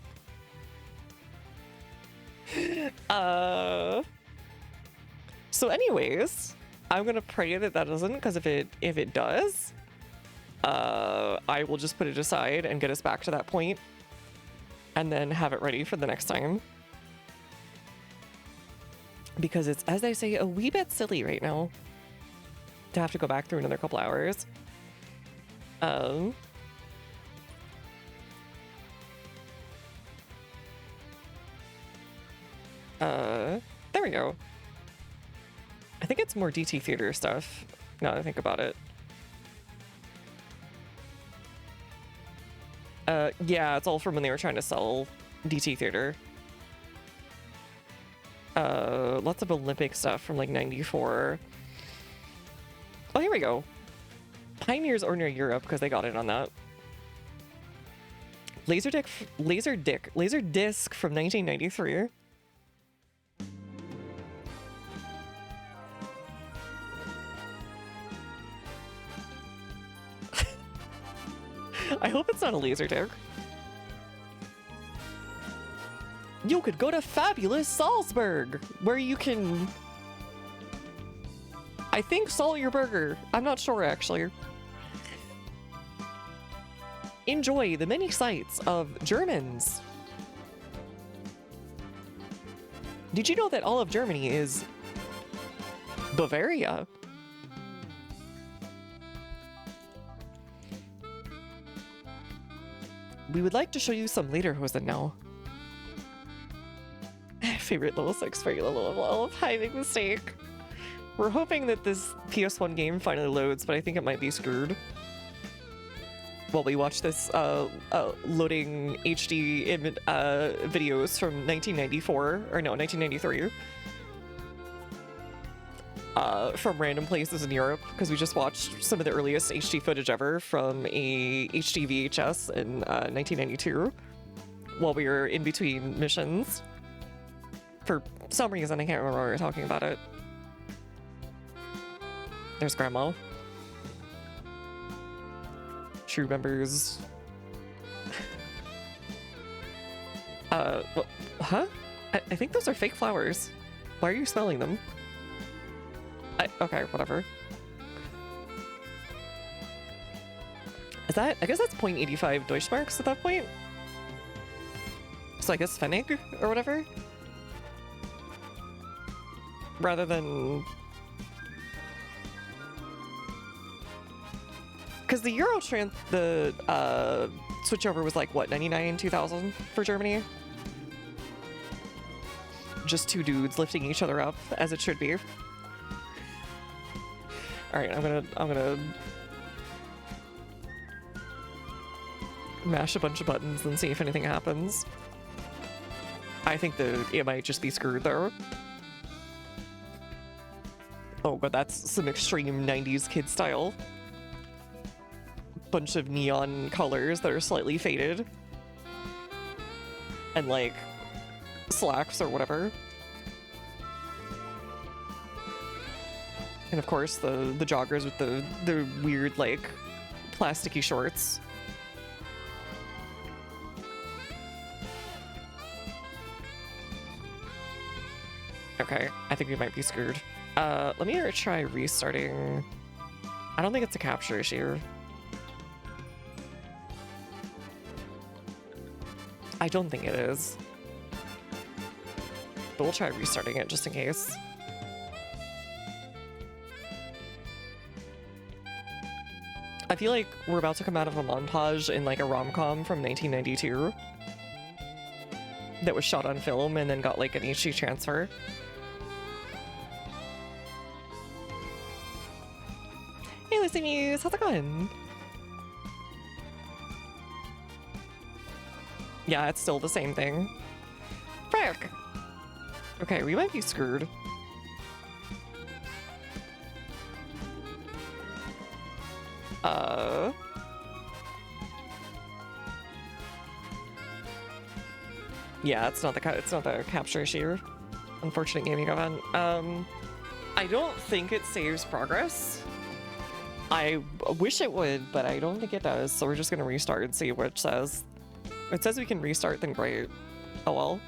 So anyways, I'm gonna pray that that doesn't, because if it does, I will just put it aside and get us back to that point and then have it ready for the next time. Because it's, as I say, a wee bit silly right now to have to go back through another couple hours. There we go. I think it's more DT Theater stuff, now that I think about it. Yeah, it's all from when they were trying to sell DT Theater. Lots of Olympic stuff from like 94. Oh, here we go. Pioneers Ordinary Europe, because they got in on that. Laserdisc from 1993. I hope it's not a Laserdisc. You could go to fabulous Salzburg, where you can, I think, salt your burger. I'm not sure, actually. Enjoy the many sights of Germans. Did you know that all of Germany is Bavaria? We would like to show you some Lederhosen now. Favorite level 6 for your level of high big mistake. We're hoping that this PS1 game finally loads, but I think it might be screwed. While we watch this loading HD videos from 1994, or no, 1993. From random places in Europe, because we just watched some of the earliest HD footage ever from a HD VHS in 1992 while we were in between missions. For some reason, I can't remember why we were talking about it. There's Grandma. True members. Huh? I think those are fake flowers. Why are you smelling them? Okay, whatever. Is that, I guess that's 0.85 Deutschmarks at that point? So I guess Pfennig or whatever? Rather than... Because the the switchover was like, what, 99, 2000 for Germany? Just two dudes lifting each other up, as it should be. Alright, I'm gonna mash a bunch of buttons and see if anything happens. I think it might just be screwed though. Oh, but that's some extreme 90s kid style. Bunch of neon colors that are slightly faded. And like slacks or whatever. And of course the joggers with the weird like plasticky shorts. Okay, I think we might be screwed. Let me try restarting. I don't think it's a capture issue. I don't think it is. But we'll try restarting it just in case. I feel like we're about to come out of a montage in like a rom-com from 1992 that was shot on film and then got like an HD transfer. Hey Lucy Muse, how's it going? Yeah, it's still the same thing. Frick! Okay, we might be screwed. Yeah, it's not the capture issue. Unfortunate gaming event. I don't think it saves progress. I wish it would, but I don't think it does. So we're just gonna restart and see what it says. If it says we can restart, then great. Oh well.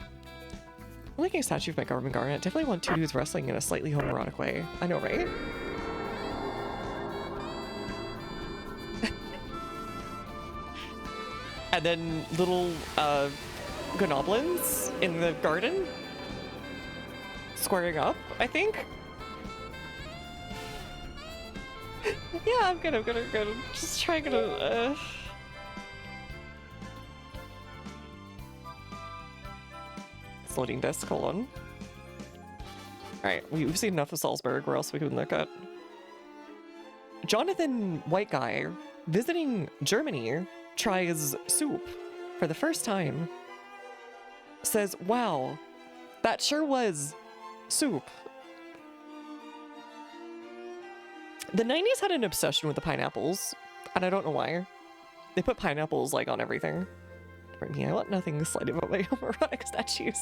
I'm making a statue of my government garnet. Definitely want two dudes wrestling in a slightly homoerotic way. I know, right? And then little goblins in the garden squaring up, I think. Yeah, I'm gonna just try it's loading disk, hold on. Alright, we've seen enough of Salzburg, where else we can look at. Jonathan White Guy visiting Germany tries soup for the first time. Says, wow, that sure was soup. The 90s had an obsession with the pineapples, and I don't know why. They put pineapples like on everything. For me, I want nothing slight about my homoerotic statues.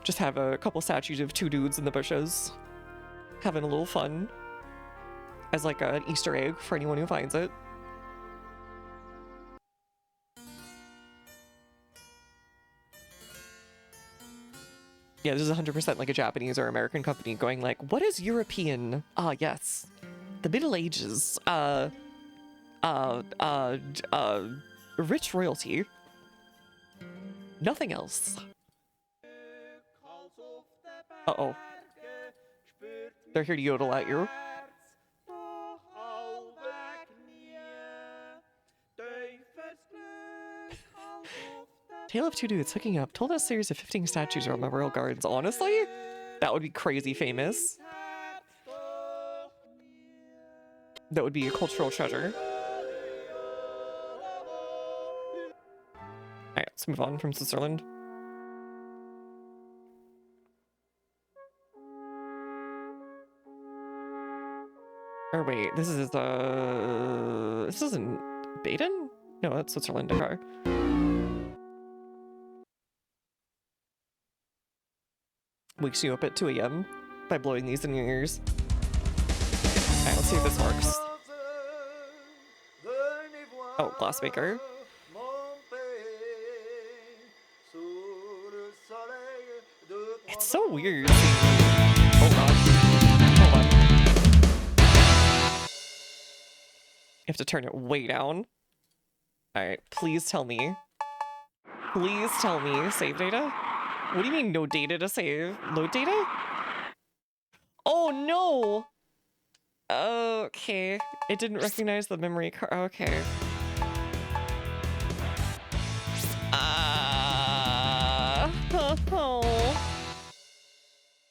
Just have a couple statues of two dudes in the bushes, having a little fun as like an Easter egg for anyone who finds it. Yeah, this is 100% like a Japanese or American company going like, what is European? Ah, yes. The Middle Ages. Rich royalty. Nothing else. Uh-oh. They're here to yodel at you. Tale of two dudes hooking up told us a series of 15 statues around the royal gardens. Honestly, that would be crazy famous. That would be a cultural treasure. Alright, let's move on from Switzerland. Or wait, this is this isn't Baden? No, that's Switzerland. Okay. Wakes you up at 2 a.m. by blowing these in your ears. Alright, let's see if this works. Oh, glassmaker. It's so weird. Hold on. Hold on. You have to turn it way down. Alright, please tell me. Please tell me. Save data? What do you mean no data to save? Load data? Oh no! Okay. It didn't recognize the memory card. Okay.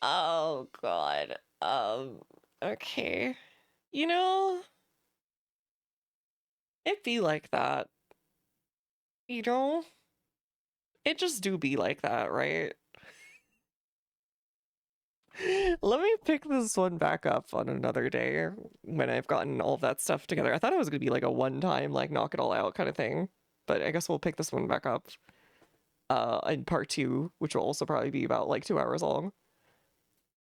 Oh god. Okay. You know, it be like that. You know? It just do be like that, right? Let me pick this one back up on another day when I've gotten all of that stuff together. I thought it was gonna be like a one-time, like, knock it all out kind of thing. But I guess we'll pick this one back up in part 2, which will also probably be about like 2 hours long.